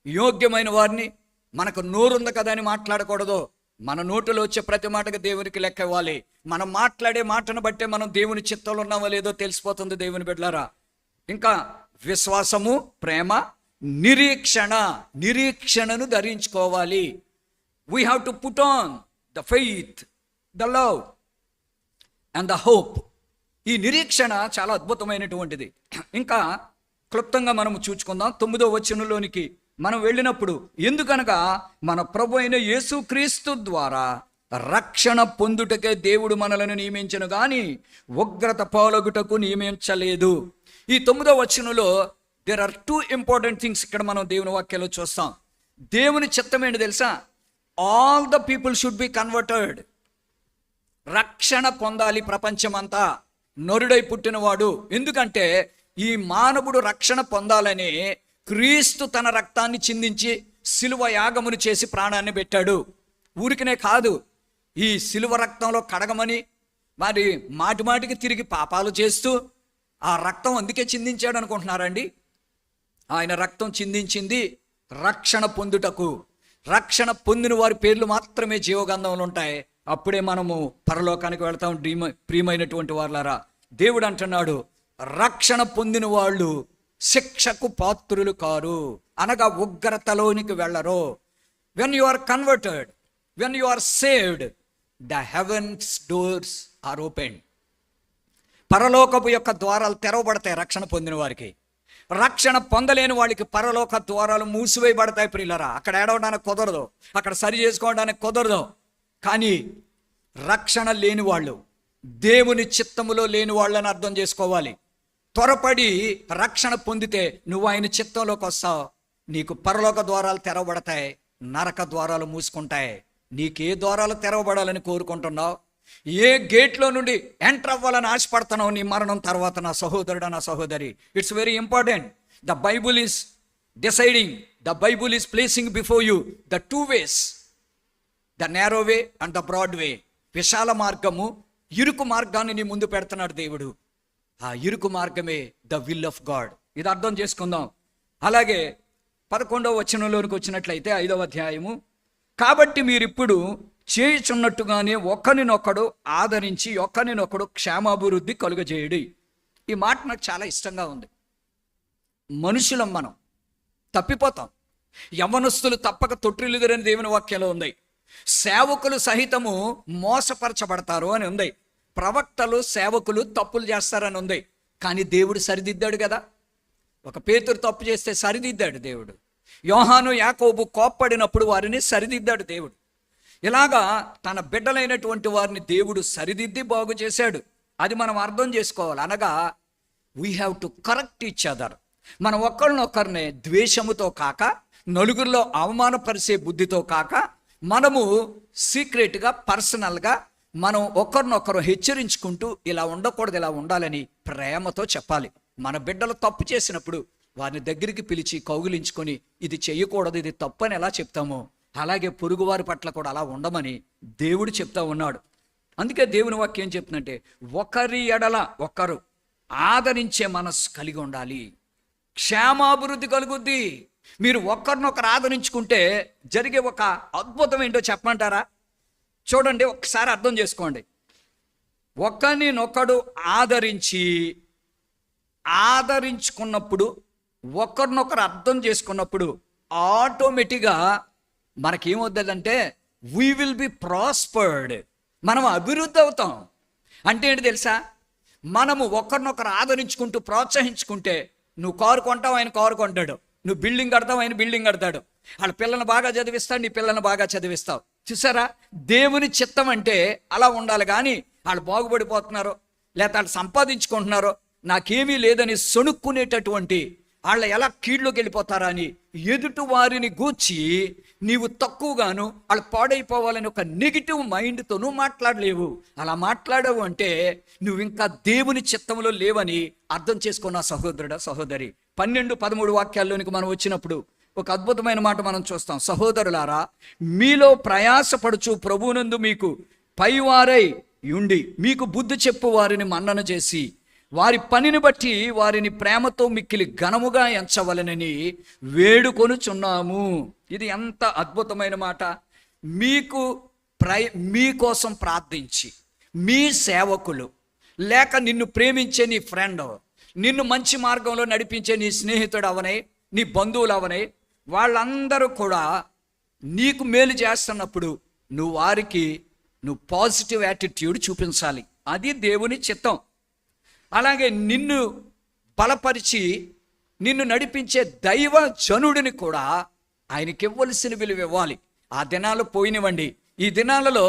యోగ్యమైన వారిని మనకు నోరుంది కదా అని మాట్లాడకూడదు. మన నోటిలో వచ్చే ప్రతి మాటకు దేవునికి లెక్క ఇవ్వాలి. మనం మాట్లాడే మాటను బట్టే మనం దేవుని చిత్తంలో ఉన్నామో లేదో తెలిసిపోతుంది దేవుని బిడ్డలారా. ఇంకా విశ్వాసము, ప్రేమ, నిరీక్షణను ధరించుకోవాలి. We have to put on the faith, the love and the hope. ఈ నిరీక్షణ చాలా అద్భుతమైనటువంటిది. ఇంకా క్లుప్తంగా మనం చూచుకుందాం. 9వ వచనంలోనికి మనం వెళ్ళినప్పుడు, ఎందుకనగా మన ప్రభు అయిన యేసుక్రీస్తు ద్వారా రక్షణ పొందుటకే దేవుడు మనలను నియమించను గాని ఉగ్రత పాలొగుటకు నియమించలేదు. ఈ 9వ వచనంలో దేర్ ఆర్ 2 ఇంపార్టెంట్ థింగ్స్ ఇక్కడ మనం దేవుని వాక్యంలో చూస్తాం. దేవుని చిత్తం ఏంటి తెలుసా? All the people should be converted. రక్షణ పొందాలి ప్రపంచమంతా, నరుడై పుట్టినవాడు. ఎందుకంటే ఈ మానవుడు రక్షణ పొందాలని క్రీస్తు తన రక్తాన్ని చిందించి సిలువ యాగమును చేసి ప్రాణాన్ని పెట్టాడు. ఊరికనే కాదు, ఈ సిలువ రక్తంలో కడగమని మరి మాటి మాటికి తిరిగి పాపాలు చేస్తూ ఆ రక్తం అందుకే చిందించాడు అనుకుంటున్నారండి? ఆయన రక్తం చిందించింది రక్షణ పొందుటకు. రక్షణ పొందిన వారి పేర్లు మాత్రమే జీవగంధంలో ఉంటాయి. అప్పుడే మనము పరలోకానికి వెళ్తాం. ప్రియమైనటువంటి వారులారా, దేవుడు అంటున్నాడు రక్షణ పొందిన వాళ్ళు శిక్షకు పాత్రులు కారు, అనగా ఉగ్రతలోనికి వెళ్ళరు. When you are converted, when you are saved, the heaven's doors are open. పరలోకపు యొక్క ద్వారాలు తెరవబడతాయి రక్షణ పొందిన వారికి. రక్షణ పొందలేని వాళ్ళకి పరలోక ద్వారాలు మూసివేయబడతాయి. ప్రియులరా, అక్కడ ఏడవడానికి కుదరదు, అక్కడ సరి చేసుకోవడానికి కుదరదు. కానీ రక్షణ లేని వాళ్ళు, దేవుని చిత్తములో లేని వాళ్ళని అర్థం చేసుకోవాలి. త్వరపడి రక్షణ పొందితే నువ్వు ఆయన చిత్తంలోకి వస్తావు, నీకు పరలోక ద్వారాలు తెరవబడతాయి, నరక ద్వారాలు మూసుకుంటాయి. నీకే ద్వారాలు తెరవబడాలని కోరుకుంటున్నావు? ఏ గేట్లో నుండి ఎంటర్ అవ్వాలని ఆశపడుతున్నావు నీ మరణం తర్వాత? నా సహోదరుడు, నా సహోదరి, it's very important. The Bible is deciding, the Bible is placing before you the 2 ways, the narrow way and the broad way. విశాల మార్గము, ఇరుకు మార్గాన్ని నీ ముందు పెడుతున్నాడు దేవుడు. ఆ ఇరుకు మార్గమే ద విల్ ఆఫ్ గాడ్. ఇది అర్థం చేసుకుందాం. అలాగే 11వ వచనంలోనికి వచ్చినట్లయితే 5వ అధ్యాయము, కాబట్టి మీరిప్పుడు చేయుచున్నట్టుగానే ఒకరినొకడు ఆదరించి ఒకరినొకడు క్షేమాభివృద్ధి కలుగజేయుడి. ఈ మాట నాకు చాలా ఇష్టంగా ఉంది. మనుషులం మనం, తప్పిపోతాం. యవ్వనస్తులు తప్పక తొట్టిల్లుదరని దేవుని వాక్యంలో ఉంది. సేవకులు సహితము మోసపరచబడతారు అని ఉంది. ప్రవక్తలు, సేవకులు తప్పులు చేస్తారని ఉంది. కానీ దేవుడు సరిదిద్దాడు కదా. ఒక పేతురు తప్పు చేస్తే సరిదిద్దాడు దేవుడు. యోహాను, యాకోబు కోప్పడినప్పుడు వారిని సరిదిద్దాడు దేవుడు. ఇలాగా తన బిడ్డలైనటువంటి వారిని దేవుడు సరిదిద్ది బాగు చేశాడు. అది మనం అర్థం చేసుకోవాలి. అనగా we have to correct each other. మనం ఒకరినొకరిని ద్వేషముతో కాక, నలుగురిలో అవమానపరిచే బుద్ధితో కాక, మనము సీక్రెట్గా, పర్సనల్గా మనం ఒకరినొకరు హెచ్చరించుకుంటూ ఇలా ఉండకూడదు, ఇలా ఉండాలని ప్రేమతో చెప్పాలి. మన బిడ్డలు తప్పు చేసినప్పుడు వారిని దగ్గరికి పిలిచి కౌగిలించుకొని ఇది చెయ్యకూడదు, ఇది తప్పు అని ఎలా చెప్తామో, అలాగే పొరుగువారి పట్ల కూడా అలా ఉండమని దేవుడు చెప్తా ఉన్నాడు. అందుకే దేవుని వాక్యం ఏం చెప్తుందంటే, ఒకరి ఎడల ఒకరు ఆదరించే మనస్సు కలిగి ఉండాలి, క్షేమాభివృద్ధి కలుగుద్ది. మీరు ఒకరినొకరు ఆదరించుకుంటే జరిగే ఒక అద్భుతం ఏంటో చెప్పమంటారా? చూడండి, ఒకసారి అర్థం చేసుకోండి. ఒకరినొకడు ఆదరించుకున్నప్పుడు, ఒకరినొకరు అర్థం చేసుకున్నప్పుడు ఆటోమేటిక్గా మనకేమవుతుందంటే వీ విల్ బి ప్రాస్పర్డ్. మనం అభివృద్ధి అవుతాం. అంటే ఏంటి తెలుసా? మనము ఒకరినొకరు ఆదరించుకుంటూ ప్రోత్సహించుకుంటే, నువ్వు కారు కొంటావు, ఆయన కారు కొంటాడు. నువ్వు బిల్డింగ్ కడతావు, ఆయన బిల్డింగ్ కడతాడు. వాళ్ళ పిల్లల్ని బాగా చదివిస్తాడు, నీ పిల్లల్ని బాగా చదివిస్తావు. చూసారా, దేవుని చిత్తం అంటే అలా ఉండాలి. కానీ వాళ్ళు బాగుపడిపోతున్నారు, లేకపోతే వాళ్ళు సంపాదించుకుంటున్నారో, నాకేమీ లేదని సొనుక్కునేటటువంటి వాళ్ళ ఎలా కీళ్ళలోకి వెళ్ళిపోతారా అని ఎదుటి వారిని గూర్చి నీవు తక్కువగాను వాళ్ళు పాడైపోవాలని ఒక నెగిటివ్ మైండ్తో నువ్వు మాట్లాడలేవు. అలా మాట్లాడావు అంటే నువ్వు ఇంకా దేవుని చిత్తంలో లేవని అర్థం చేసుకున్న సహోదరుడా, సహోదరి. 12-13 వాక్యాల్లోనికి మనం వచ్చినప్పుడు ఒక అద్భుతమైన మాట మనం చూస్తాం. సహోదరులారా, మీలో ప్రయాసపడుచు ప్రభువునందు మీకు పైవారై ఉండి మీకు బుద్ధి చెప్పు వారిని మన్నన చేసి వారి పనిని బట్టి వారిని ప్రేమతో మిక్కిలి ఘనముగా ఎంచవలనని వేడుకొనుచున్నాము. ఇది ఎంత అద్భుతమైన మాట. మీకోసం ప్రార్థించి మీ సేవకులు, లేక నిన్ను ప్రేమించే నీ ఫ్రెండ్, నిన్ను మంచి మార్గంలో నడిపించే నీ స్నేహితుడు అవనే, నీ బంధువులు అవనే, వాళ్ళందరూ కూడా నీకు మేలు చేస్తున్నప్పుడు నువ్వు పాజిటివ్ యాటిట్యూడ్ చూపించాలి. అది దేవుని చిత్తం. అలాగే నిన్ను బలపరిచి నిన్ను నడిపించే దైవ జనుడిని కూడా ఆయనకి ఇవ్వవలసిన విలువ ఇవ్వాలి. ఆ దినాలు పోయినవండి. ఈ దినాలలో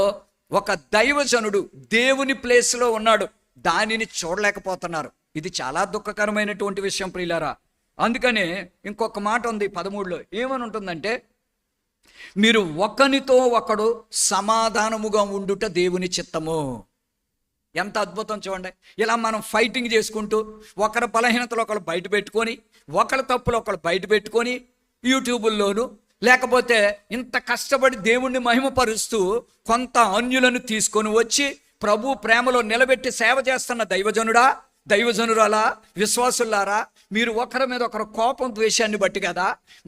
ఒక దైవజనుడు దేవుని ప్లేస్లో ఉన్నాడు, దానిని చూడలేకపోతున్నారు. ఇది చాలా దుఃఖకరమైనటువంటి విషయం ప్రియులారా. అందుకనే ఇంకొక మాట ఉంది 13లో, ఏమని ఉంటుందంటే, మీరు ఒకనితో ఒకడు సమాధానముగా ఉండుట దేవుని చిత్తము. ఎంత అద్భుతం చూడండి. ఇలా మనం ఫైటింగ్ చేసుకుంటూ ఒకరి బలహీనతలు ఒకరు బయట పెట్టుకొని, ఒకరి తప్పులు ఒకరు బయట పెట్టుకొని, యూట్యూబుల్లోనూ లేకపోతే ఇంత కష్టపడి దేవుణ్ణి మహిమపరుస్తూ కొంత అన్యులను తీసుకొని వచ్చి ప్రభు ప్రేమలో నిలబెట్టి సేవ చేస్తున్న దైవజనుడా, దైవజనురాలా, విశ్వాసులారా, మీరు ఒకరి మీద ఒకరు కోపం ద్వేషాన్ని బట్టి కదా.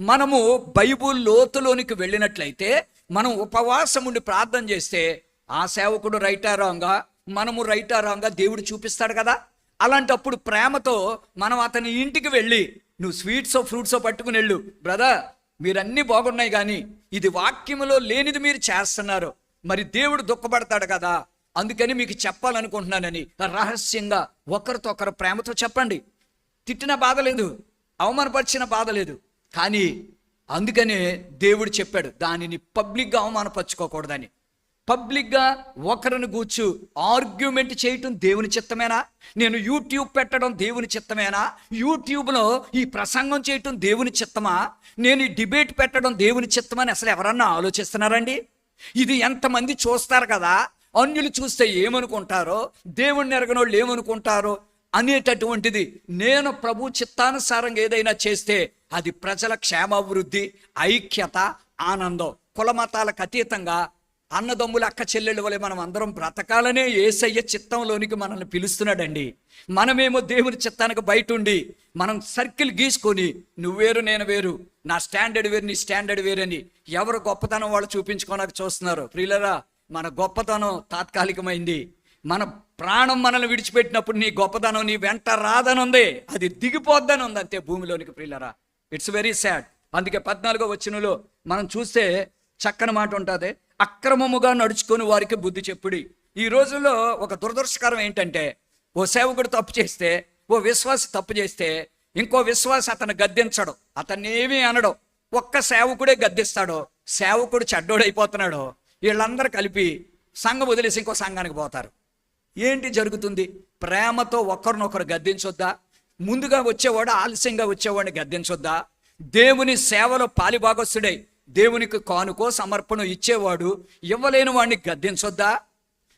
మనము బైబుల్ లోతులోనికి వెళ్ళినట్లయితే, మనం ఉపవాసం ఉండి ప్రార్థన చేస్తే ఆ సేవకుడు రైటా రాంగా, మనము రైటా రాంగా దేవుడు చూపిస్తాడు కదా. అలాంటప్పుడు ప్రేమతో మనం అతని ఇంటికి వెళ్ళి, నువ్వు స్వీట్సో ఫ్రూట్సో పట్టుకుని వెళ్ళు, బ్రదర్ మీరన్నీ బాగున్నాయి కానీ ఇది వాక్యములో లేనిది మీరు చేస్తున్నారు, మరి దేవుడు దుఃఖపడతాడు కదా, అందుకని మీకు చెప్పాలనుకుంటున్నానని రహస్యంగా ఒకరితో ఒకరు ప్రేమతో చెప్పండి. తిట్టిన బాధ లేదు, అవమానపరిచిన బాధ లేదు, కానీ అందుకనే దేవుడు చెప్పాడు దానిని పబ్లిక్గా అవమానపరచుకోకూడదని. పబ్లిక్గా ఒకరిని కూర్చు ఆర్గ్యుమెంట్ చేయటం దేవుని చిత్తమేనా? నేను యూట్యూబ్ పెట్టడం దేవుని చిత్తమేనా? యూట్యూబ్లో ఈ ప్రసంగం చేయటం దేవుని చిత్తమా? నేను ఈ డిబేట్ పెట్టడం దేవుని చిత్తమని అసలు ఎవరన్నా ఆలోచిస్తున్నారండి? ఇది ఎంతమంది చూస్తారు కదా, అన్యులు చూస్తే ఏమనుకుంటారో, దేవుణ్ణి ఎరగనోళ్ళు ఏమనుకుంటారో అనేటటువంటిది. నేను ప్రభు చిత్తానుసారంగా ఏదైనా చేస్తే అది ప్రజల క్షేమాభివృద్ధి, ఐక్యత, ఆనందం. కులమతాలకు అతీతంగా అన్నదమ్ముల అక్క చెల్లెళ్ళ వలె మనం అందరం బ్రతకాలనే యేసయ్య చిత్తంలోనికి మనల్ని పిలుస్తున్నాడండి. మనమేమో దేవుని చిత్తానికి బయట ఉండి మనం సర్కిల్ గీసుకొని నువ్వు వేరు నేను వేరు, నా స్టాండర్డ్ వేరు నీ స్టాండర్డ్ వేరని ఎవరు గొప్పతనం వాళ్ళు చూపించుకోనకు చూస్తున్నారు. ప్రియులరా, మన గొప్పతనం తాత్కాలికమైంది. మన ప్రాణం మనల్ని విడిచిపెట్టినప్పుడు నీ గొప్పతనం నీ వెంట రాదని ఉంది, అది దిగిపోద్దని ఉంది అంతే భూమిలోనికి. ప్రియులరా, ఇట్స్ వెరీ సాడ్. అందుకే 14వ వచనంలో మనం చూస్తే చక్కని మాట ఉంటుంది, అక్రమముగా నడుచుకొని వారికి బుద్ధి చెప్పుడి. ఈ రోజుల్లో ఒక దురదృష్టకరం ఏంటంటే, ఓ సేవకుడు తప్పు చేస్తే, ఓ విశ్వాసి తప్పు చేస్తే ఇంకో విశ్వాసి అతను గద్దించడు, అతన్ని ఏమీ అనడు. ఒక్క సేవకుడే గద్దిస్తాడో, సేవకుడు చెడ్డోడైపోతున్నాడో, వీళ్ళందరూ కలిపి సంఘం వదిలేసి ఇంకో సంఘానికి పోతారు. ఏంటి జరుగుతుంది? ప్రేమతో ఒకరినొకరు గద్దించొద్దా? ముందుగా వచ్చేవాడు ఆలస్యంగా వచ్చేవాడిని గద్దించొద్దా? దేవుని సేవలో పాలిభాగస్తుడై దేవునికి కానుకో సమర్పణ ఇచ్చేవాడు ఇవ్వలేని వాడిని గద్దించొద్దా?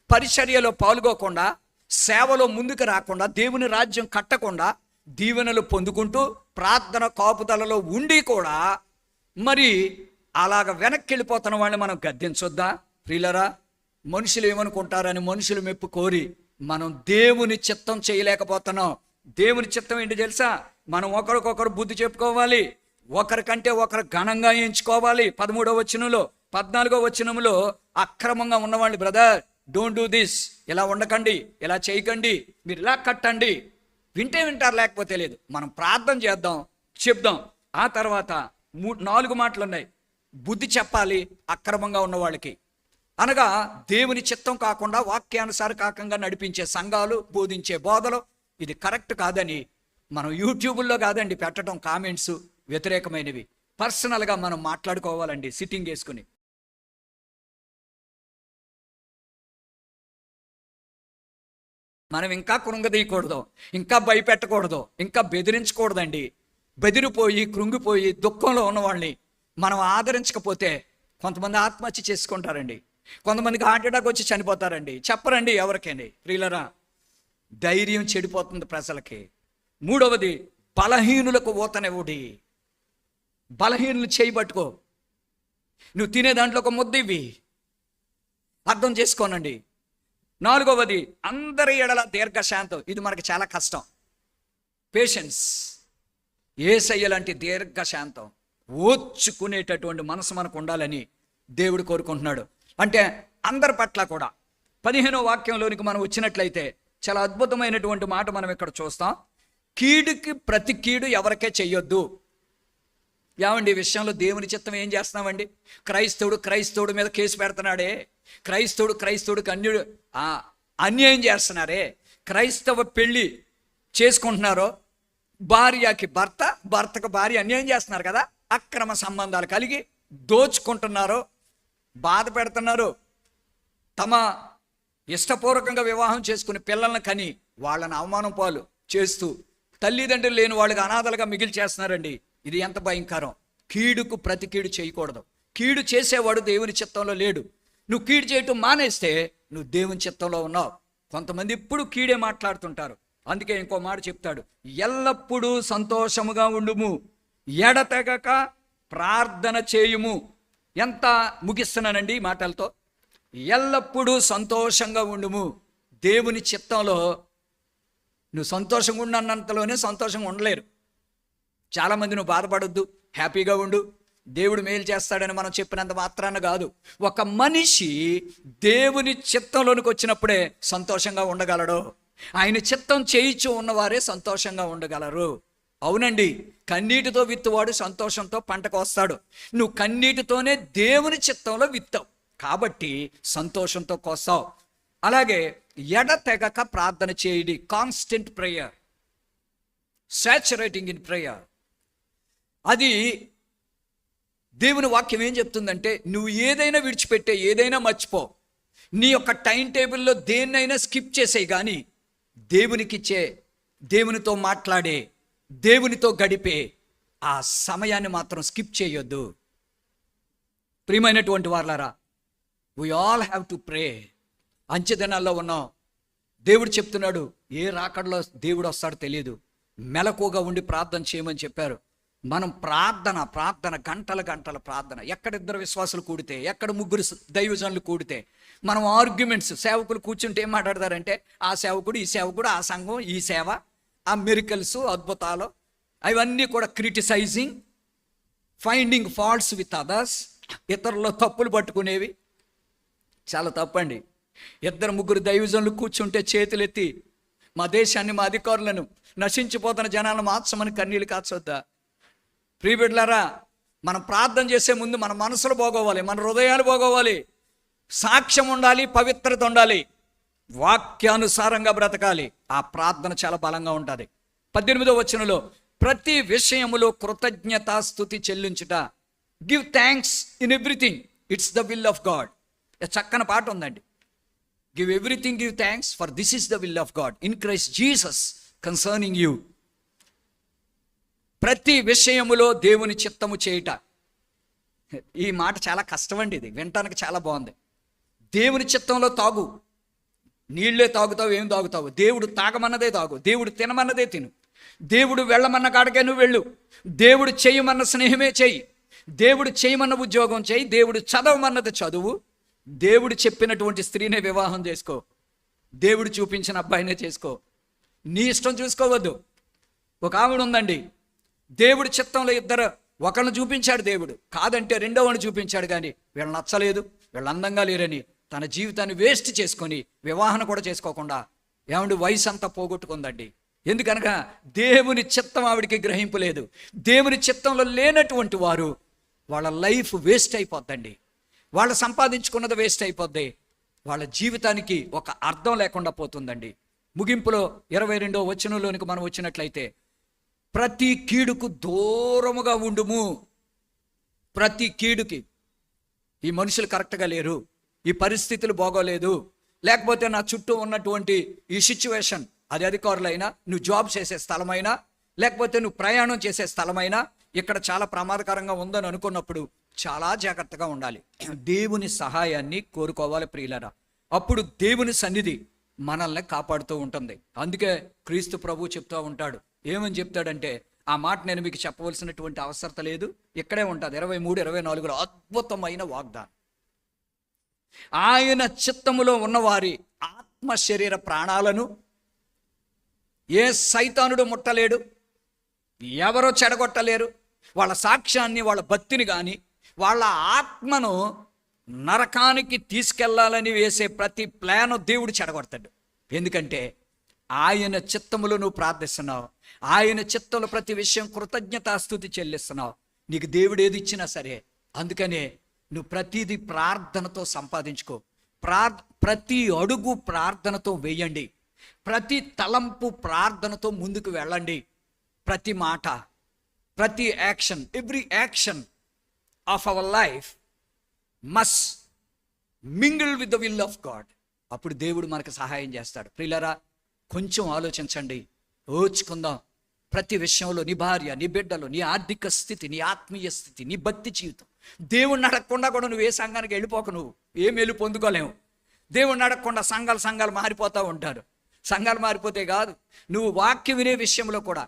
పరిచర్యలో పాల్గొకుండా, సేవలో ముందుకు రాకుండా, దేవుని రాజ్యం కట్టకుండా, దీవెనలు పొందుకుంటూ ప్రార్థన కాపుదలలో ఉండి కూడా మరి అలాగ వెనక్కి వెళ్ళిపోతున్న వాళ్ళని మనం గద్దించొద్దా? ప్రియులరా, మనుషులు ఏమనుకుంటారని మనుషులు మెప్పు కోరి మనం దేవుని చిత్తం చేయలేకపోతున్నాం. దేవుని చిత్తం ఏంటి తెలుసా? మనం ఒకరికొకరు బుద్ధి చెప్పుకోవాలి, ఒకరికంటే ఒకరు ఘనంగా ఎంచుకోవాలి. 13వ వచనంలో 14వ వచనంలో అక్రమంగా ఉన్నవాళ్ళు, బ్రదర్ డోంట్ డూ దిస్, ఇలా ఉండకండి, ఇలా చేయకండి, మీరు ఇలా కట్టండి. వింటే వింటారు, లేకపోతే లేదు. మనం ప్రార్థన చేద్దాం, చెప్దాం. ఆ తర్వాత 4 మాటలు ఉన్నాయి. బుద్ధి చెప్పాలి అక్రమంగా ఉన్న వాళ్ళకి, అనగా దేవుని చిత్తం కాకుండా వాక్యానుసారకంగా నడిపించే సంఘాలు బోధించే బోధలు ఇది కరెక్ట్ కాదని మనం యూట్యూబ్లో కాదండి పెట్టడం కామెంట్స్ వ్యతిరేకమైనవి. పర్సనల్గా మనం మాట్లాడుకోవాలండి సిట్టింగ్ వేసుకుని. మనం ఇంకా కృంగదీయకూడదు, ఇంకా భయపెట్టకూడదు, ఇంకా బెదిరించకూడదండి. బెదిరిపోయి కృంగిపోయి దుఃఖంలో ఉన్నవాళ్ళని మనం ఆదరించకపోతే కొంతమంది ఆత్మహత్య చేసుకుంటారండి, కొంతమందికి హార్ట్ అటాక్ వచ్చి చనిపోతారండి. చెప్పరండి ఎవరికైనా. ప్రియులరా, ధైర్యం చెడిపోతుంది ప్రజలకి. 3వది, బలహీనులకు ఊతనివ్వుడి. బలహీనులు చేయబట్టుకో. నువ్వు తినే దాంట్లో ఒక ముద్ద ఇవి, అర్థం చేసుకోనండి. 4వది, అందరి ఎడల దీర్ఘశాంతం. ఇది మనకి చాలా కష్టం. పేషెన్స్. యేసయ్య లాంటి దీర్ఘశాంతం, ఓర్చుకునేటటువంటి మనసు మనకు ఉండాలని దేవుడు కోరుకుంటున్నాడు. అంటే అందరి పట్ల కూడా. 15వ వాక్యంలోనికి మనం వచ్చినట్లయితే చాలా అద్భుతమైనటువంటి మాట మనం ఇక్కడ చూస్తాం. కీడుకి ప్రతి కీడు ఎవరికే చెయ్యొద్దు. ఏమండి, ఈ విషయంలో దేవుని చిత్తం ఏం చేస్తున్నామండి? క్రైస్తవుడు మీద కేసు పెడుతున్నాడే, క్రైస్తవుడికి అన్యాయం చేస్తున్నారే, క్రైస్తవ పెళ్ళి చేసుకుంటున్నారో, భార్యకి భర్తకు భార్య అన్యాయం చేస్తున్నారు కదా, అక్రమ సంబంధాలు కలిగి దోచుకుంటున్నారో, బాధ పెడుతున్నారు. తమ ఇష్టపూర్వకంగా వివాహం చేసుకుని పిల్లల్ని కని వాళ్ళని అవమానం పాలు చేస్తూ తల్లిదండ్రులు లేని వాళ్ళకి అనాథలుగా మిగిలి చేస్తున్నారండి. ఇది ఎంత భయంకరం. కీడుకు ప్రతి కీడు చేయకూడదు. కీడు చేసేవాడు దేవుని చిత్తంలో లేడు. నువ్వు కీడు చేయటం మానేస్తే నువ్వు దేవుని చిత్తంలో ఉన్నావు. కొంతమంది ఇప్పుడు కీడే మాట్లాడుతుంటారు. అందుకే ఇంకో మాట చెప్తాడు, ఎల్లప్పుడూ సంతోషముగా ఉండుము, ఎడతెగక ప్రార్థన చేయుము. ఎంత ముగిస్తున్నానండి ఈ మాటలతో. ఎల్లప్పుడూ సంతోషంగా ఉండుము. దేవుని చిత్తంలో నువ్వు సంతోషంగా ఉన్నంతలోనే సంతోషంగా ఉండలేరు. చాలామంది నువ్వు బాధపడొద్దు, హ్యాపీగా ఉండు, దేవుడు మేలు చేస్తాడని మనం చెప్పినంత మాత్రాన కాదు. ఒక మనిషి దేవుని చిత్తంలోనికి వచ్చినప్పుడే సంతోషంగా ఉండగలడు. ఆయన చిత్తం చేయించు ఉన్నవారే సంతోషంగా ఉండగలరు. అవునండి, కన్నీటితో విత్తువాడు సంతోషంతో పంటకు వస్తాడు. నువ్వు కన్నీటితోనే దేవుని చిత్తంలో విత్తావు కాబట్టి సంతోషంతో కోస్తావు. అలాగే ఎడతెగక ప్రార్థన చేయడి, కాన్స్టెంట్ ప్రేయర్, సాచురేటింగ్ ఇన్ ప్రేయర్. అది దేవుని వాక్యం ఏం చెప్తుందంటే, నువ్వు ఏదైనా విడిచిపెట్టే, ఏదైనా మర్చిపో, నీ యొక్క టైం టేబుల్లో దేన్నైనా స్కిప్ చేసేయి, కానీ దేవునికిచ్చే, దేవునితో మాట్లాడే, దేవునితో గడిపే ఆ సమయాన్ని మాత్రం స్కిప్ చేయొద్దు. ప్రియమైనటువంటి వారలారా, we all have to pray. అంచెదినాల్లో ఉన్నాం. దేవుడు చెప్తున్నాడు, ఏ రాకడలో దేవుడు వస్తాడో తెలియదు, మెలకుగా ఉండి ప్రార్థన చేయమని చెప్పారు. మనం ప్రార్థన గంటల ప్రార్థన. ఎక్కడ ఇద్దరు విశ్వాసులు కూడితే, ఎక్కడ ముగ్గురు దైవజనులు కూడితే, మనం ఆర్గ్యుమెంట్స్, సేవకులు కూర్చుంటే ఏం మాట్లాడతారంటే, ఆ సేవకుడు, ఈ సేవకుడు, ఆ సంఘం, ఈ సేవ, ఆ మిరకల్స్, అద్భుతాలు, అవన్నీ కూడా criticising, finding faults with others, ఇతరుల్లో తప్పులు పట్టుకునేవి. చాలా తప్పండి. ఇద్దరు ముగ్గురు దైవజనులు కూర్చుంటే చేతులెత్తి మా దేశాన్ని, మా అధికారులను, నశించిపోతున్న జనాలను మార్చమని కన్నీళ్ళు కాచొద్దా? ప్రియబిడ్డలారా, మనం ప్రార్థన చేసే ముందు మన మనసులు బాగోవాలి, మన హృదయాలు బాగోవాలి, సాక్ష్యం ఉండాలి, పవిత్రత ఉండాలి, వాక్యానుసారంగా బ్రతకాలి. ఆ ప్రార్థన చాలా బలంగా ఉంటుంది. 18వ వచనంలో, ప్రతి విషయములో కృతజ్ఞతాస్తుతి చెల్లించుట, give thanks in everything, it's the will of God. చక్కని పాట ఉందండి. Give everything, give thanks, for this is the will of God in Christ Jesus concerning you. ప్రతి విషయములో దేవుని చిత్తము చేయుట. ఈ మాట చాలా కష్టమండి. ఇది వినటానికి చాలా బాగుంది. దేవుని చిత్తంలో తాగు. నీళ్లే తాగుతావు, ఏం తాగుతావు? దేవుడు తాగమన్నదే తాగు, దేవుడు తినమన్నదే తిను, దేవుడు వెళ్ళమన్న కాడికే నువ్వు వెళ్ళు, దేవుడు చేయమన్న స్నేహమే చెయ్యి, దేవుడు చేయమన్న ఉద్యోగం చెయ్యి, దేవుడు చదవమన్నది చదువు, దేవుడు చెప్పినటువంటి స్త్రీనే వివాహం చేసుకో, దేవుడు చూపించిన అబ్బాయినే చేసుకో. నీ ఇష్టం చూసుకోవద్దు. ఒక ఆవిడ ఉందండి, దేవుడి చిత్తంలో ఇద్దరు, ఒకరిని చూపించాడు దేవుడు, కాదంటే రెండోవాడిని చూపించాడు, కానీ వీళ్ళు నచ్చలేదు, వీళ్ళు అందంగా లేరని తన జీవితాన్ని వేస్ట్ చేసుకొని వివాహం కూడా చేసుకోకుండా ఏమండి వయసు అంతా పోగొట్టుకుందండి. ఎందుకనగా దేవుని చిత్తం ఆవిడికి గ్రహింపు లేదు. దేవుని చిత్తంలో లేనటువంటి వారు వాళ్ళ లైఫ్ వేస్ట్ అయిపోద్దండి. వాళ్ళు సంపాదించుకున్నది వేస్ట్ అయిపోద్ది. వాళ్ళ జీవితానికి ఒక అర్థం లేకుండా పోతుందండి. ముగింపులో 22వ వచనంలోనికి మనం వచ్చినట్లయితే, ప్రతి కీడుకు దూరముగా ఉండుము. ప్రతి కీడుకి, ఈ మనుషులు కరెక్ట్గా లేరు, ఈ పరిస్థితులు బాగోలేదు, లేకపోతే నా చుట్టూ ఉన్నటువంటి ఈ సిచ్యువేషన్, అది అధికారులైనా, నువ్వు జాబ్ చేసే స్థలమైనా, లేకపోతే నువ్వు ప్రయాణం చేసే స్థలమైనా, ఇక్కడ చాలా ప్రమాదకరంగా ఉందని అనుకున్నప్పుడు చాలా జాగ్రత్తగా ఉండాలి. దేవుని సహాయాన్ని కోరుకోవాలి ప్రియులారా. అప్పుడు దేవుని సన్నిధి మనల్ని కాపాడుతూ ఉంటుంది. అందుకే క్రీస్తు ప్రభు చెప్తూ ఉంటాడు. ఏమని చెప్తాడంటే, ఆ మాట నేను మీకు చెప్పవలసినటువంటి అవసరం లేదు, ఇక్కడే ఉంటుంది. 23, 24లో అద్భుతమైన వాగ్దానం. ఆయన చిత్తములో ఉన్నవారి ఆత్మ శరీర ప్రాణాలను ఏ సైతానుడు ముట్టలేడు, ఎవరో చెడగొట్టలేరు. వాళ్ళ సాక్ష్యాన్ని, వాళ్ళ భక్తిని కానీ, వాళ్ళ ఆత్మను నరకానికి తీసుకెళ్లాలని వేసే ప్రతి ప్లాను దేవుడు చెడగొడతాడు. ఎందుకంటే ఆయన చిత్తములో నువ్వు ప్రార్థిస్తున్నావు, ఆయన చిత్తంలో ప్రతి విషయం కృతజ్ఞతాస్తుతి చెల్లిస్తున్నావు. నీకు దేవుడు ఏది ఇచ్చినా సరే, అందుకనే నువ్వు ప్రతిదీ ప్రార్థనతో సంపాదించుకో. ప్రతి అడుగు ప్రార్థనతో వేయండి, ప్రతి తలంపు ప్రార్థనతో ముందుకు వెళ్ళండి. ప్రతి మాట, ప్రతి action, every action of our life must mingle with the will of God. అప్పుడు దేవుడు మనకు సహాయం చేస్తాడు. ప్రియులారా, కొంచెం ఆలోచించండి, ఓర్చుకుందాం. ప్రతి విషయంలో నీ భార్య, నీ బిడ్డలు, నీ ఆర్థిక స్థితి, నీ ఆత్మీయ స్థితి, నీ భక్తి జీవితం, దేవుణ్ణి అడగకుండా కూడా నువ్వు ఏ సంఘానికి వెళ్ళిపోక నువ్వు ఏ మేలు పొందుకోలేవు. దేవుణ్ణి అడగకుండా సంఘాలు మారిపోతూ ఉంటారు. సంఘాలు మారిపోతే కాదు, నువ్వు వాక్యం వినే విషయంలో కూడా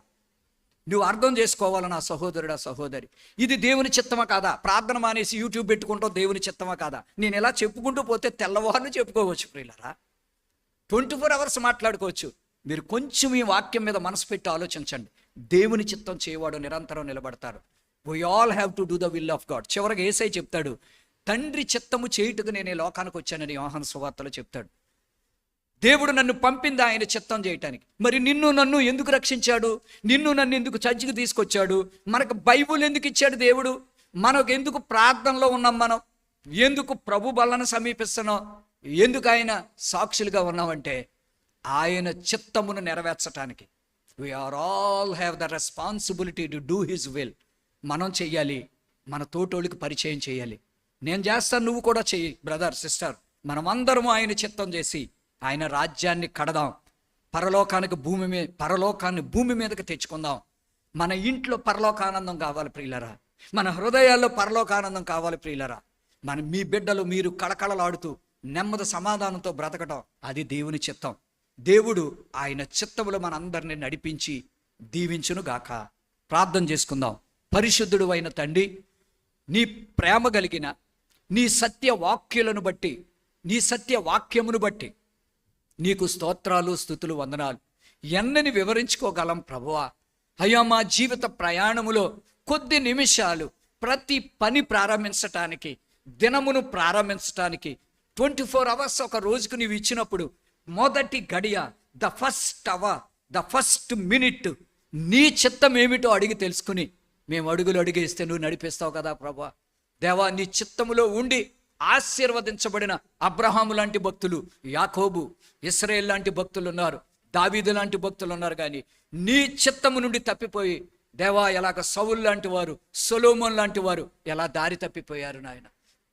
నువ్వు అర్థం చేసుకోవాలి. నా సహోదరుడా, సహోదరి, ఇది దేవుని చిత్తమా కాదా? ప్రార్థన మానేసి యూట్యూబ్ పెట్టుకుంటావు, దేవుని చిత్తమా కాదా? నేను ఎలా చెప్పుకుంటూ పోతే తెల్లవారులు చెప్పుకోవచ్చు ప్రియులారా, 24 hours మాట్లాడుకోవచ్చు. మీరు కొంచెం ఈ వాక్యం మీద మనసు పెట్టి ఆలోచించండి. దేవుని చిత్తం చేయవాడు నిరంతరం నిలబడతారు. We all have to do the will of God. చివరికి యేసయ్య చెప్తాడు, తండ్రి చిత్తము చేయుటకు నేను ఈ లోకానికి వచ్చానని యోహాను సువార్తలో చెప్తాడు. దేవుడు నన్ను పంపింది ఆయన చిత్తం చేయటానికి. మరి నిన్ను నన్ను ఎందుకు రక్షించాడు? నిన్ను నన్ను ఎందుకు చర్చికి తీసుకొచ్చాడు? మనకు బైబుల్ ఎందుకు ఇచ్చాడు దేవుడు? మనకు ఎందుకు ప్రార్థనలో ఉన్నాం? మనం ఎందుకు ప్రభు బలను సమీపిస్తున్నాం? ఎందుకు ఆయన సాక్షులుగా ఉన్నామంటే ఆయన చిత్తమును నెరవేర్చటానికి. We are all have the responsibility to do his will. మనం చెయ్యాలి, మన తోటోళ్ళకి పరిచయం చేయాలి. నేను చేస్తాను, నువ్వు కూడా చెయ్యి బ్రదర్, సిస్టర్. మనమందరము ఆయన చిత్తం చేసి ఆయన రాజ్యాన్ని కడదాం. పరలోకాన్ని భూమి మీదకి తెచ్చుకుందాం. మన ఇంట్లో పరలోకానందం కావాలి ప్రియులరా, మన హృదయాల్లో పరలోకానందం కావాలి ప్రియులరా. మీ బిడ్డలు మీరు కళకళలాడుతూ నెమ్మది సమాధానంతో బ్రతకటం, అది దేవుని చిత్తం. దేవుడు ఆయన చిత్తములో మనందరినీ నడిపించి దీవించును గాక. ప్రార్థన చేసుకుందాం. పరిశుద్ధుడు అయిన తండ్రి, నీ ప్రేమ కలిగిన నీ సత్య వాక్యులను బట్టి, నీ సత్య వాక్యమును బట్టి నీకు స్తోత్రాలు, స్తుతులు, వందనాలు. ఎన్నని వివరించుకోగలం ప్రభువా. అయ్యా, మా జీవిత ప్రయాణములో కొద్ది నిమిషాలు ప్రతి పని ప్రారంభించటానికి, దినమును ప్రారంభించటానికి 24 hours ఒక రోజుకు నీవు ఇచ్చినప్పుడు, మొదటి గడియ, the first hour, the first minute నీ చిత్తం ఏమిటో అడిగి తెలుసుకుని మేము అడుగులు అడిగేస్తే నువ్వు నడిపిస్తావు కదా ప్రభువా. దేవా, నీ చిత్తములో ఉండి ఆశీర్వదించబడిన అబ్రహాము లాంటి భక్తులు, యాకోబు, ఇశ్రాయేల్ లాంటి భక్తులు ఉన్నారు, దావీదు లాంటి భక్తులు ఉన్నారు. కానీ నీ చిత్తము నుండి తప్పిపోయి దేవా, ఎలాగ సౌలు లాంటి వారు, సొలొమోన్ లాంటి వారు ఎలా దారి తప్పిపోయారు నాయన.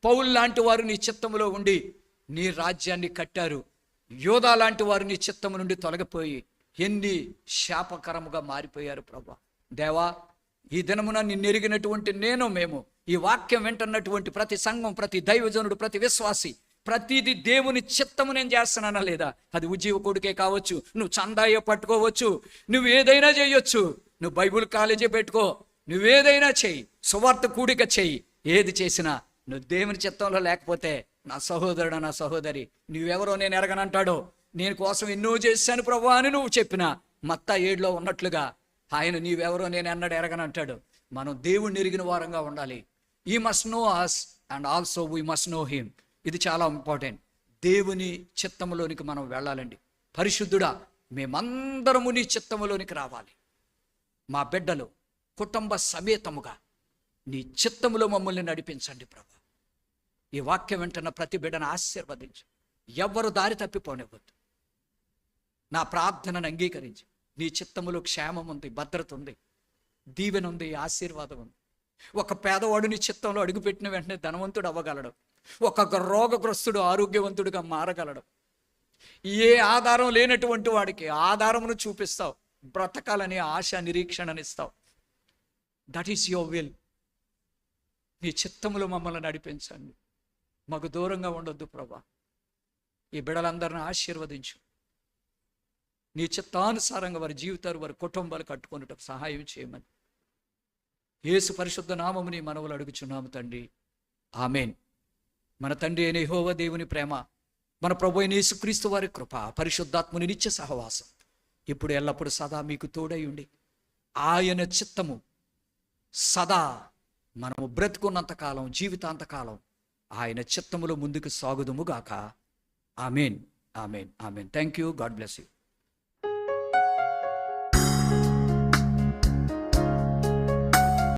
పౌలు లాంటి వారు నీ చిత్తములో ఉండి నీ రాజ్యాన్ని కట్టారు. యోధా లాంటి వారు నీ చిత్తము నుండి తొలగిపోయి ఎన్ని శాపకరముగా మారిపోయారు ప్రభువా. దేవా, ఈ దినమున నిన్నెరిగినటువంటి మేము ఈ వాక్యం వింటున్నటువంటి ప్రతి సంఘం, ప్రతి దైవజనుడు, ప్రతి విశ్వాసి, ప్రతిది దేవుని చిత్తము నేను చేస్తున్నానా లేదా? అది ఉజ్జీవ కొడుకే కావచ్చు, నువ్వు చందాయ పట్టుకోవచ్చు, నువ్వు ఏదైనా చేయొచ్చు, నువ్వు బైబుల్ కాలేజీ పెట్టుకో, నువ్వేదైనా చెయ్యి, సువార్త కూడిక చెయ్యి. ఏది చేసినా నువ్వు దేవుని చిత్తంలో లేకపోతే నా సహోదరుడు, నా సహోదరి, నువ్వెవరో నేను ఎరగనంటాడో. నేను కోసం ఎన్నో చేశాను ప్రభు అని నువ్వు చెప్పిన మత్తాయి 7లో ఉన్నట్లుగా ఆయన నీవెవరో నేను ఎన్నడూ ఎరగనంటాడు. మనం దేవుణ్ణి ఎరిగిన వారంగా ఉండాలి. We must know us and also we must know him. ఇది చాలా ఇంపార్టెంట్. దేవుని చిత్తములోనికి మనం వెళ్ళాలండి. పరిశుద్ధుడా, మేమందరము నీ చిత్తములోనికి రావాలి. మా బిడ్డలు కుటుంబ సమేతముగా నీ చిత్తములో మమ్మల్ని నడిపించండి ప్రభు. ఈ వాక్యం వింటున్న ప్రతి బిడ్డను ఆశీర్వదించు. ఎవ్వరు దారి తప్పిపోనివ్వద్దు. నా ప్రార్థనను అంగీకరించి నీ చిత్తములో క్షేమం ఉంది, భద్రత ఉంది, దీవెన ఉంది, ఆశీర్వాదం ఉంది. ఒక పేదవాడు నీ చిత్తంలో అడుగుపెట్టిన వెంటనే ధనవంతుడు అవ్వగలడు. ఒక రోగగ్రస్తుడు ఆరోగ్యవంతుడిగా మారగలడు. ఏ ఆధారం లేనటువంటి వాడికి ఆధారమును చూపిస్తావు. బ్రతకాలని ఆశ, నిరీక్షణనిస్తావు. That is your will. నీ చిత్తములో మమ్మల్ని నడిపించండి. మాకు దూరంగా ఉండొద్దు ప్రభా. ఈ బిడ్డలందరిని ఆశీర్వదించు. నీ చిత్తానుసారంగా వారి జీవితాలు, వారి కుటుంబాలు కట్టుకునేటప్పుడు సహాయం చేయమని యేసు పరిశుద్ధ నామముని మనవులు అడుగుచున్నాము తండ్రి. ఆమేన్. మన తండ్రి అయిన యెహోవా దేవుని ప్రేమ, మన ప్రభు అయిన యేసుక్రీస్తు వారి కృప, పరిశుద్ధాత్ముని నిత్య సహవాసం ఇప్పుడు ఎల్లప్పుడు సదా మీకు తోడై ఉండి ఆయన చిత్తము సదా మనము బ్రతుకున్నంతకాలం, జీవితాంతకాలం ఆయన చిత్తములో ముందుకు సాగుదుము గాక. Amen, amen, amen. Thank you. God bless you.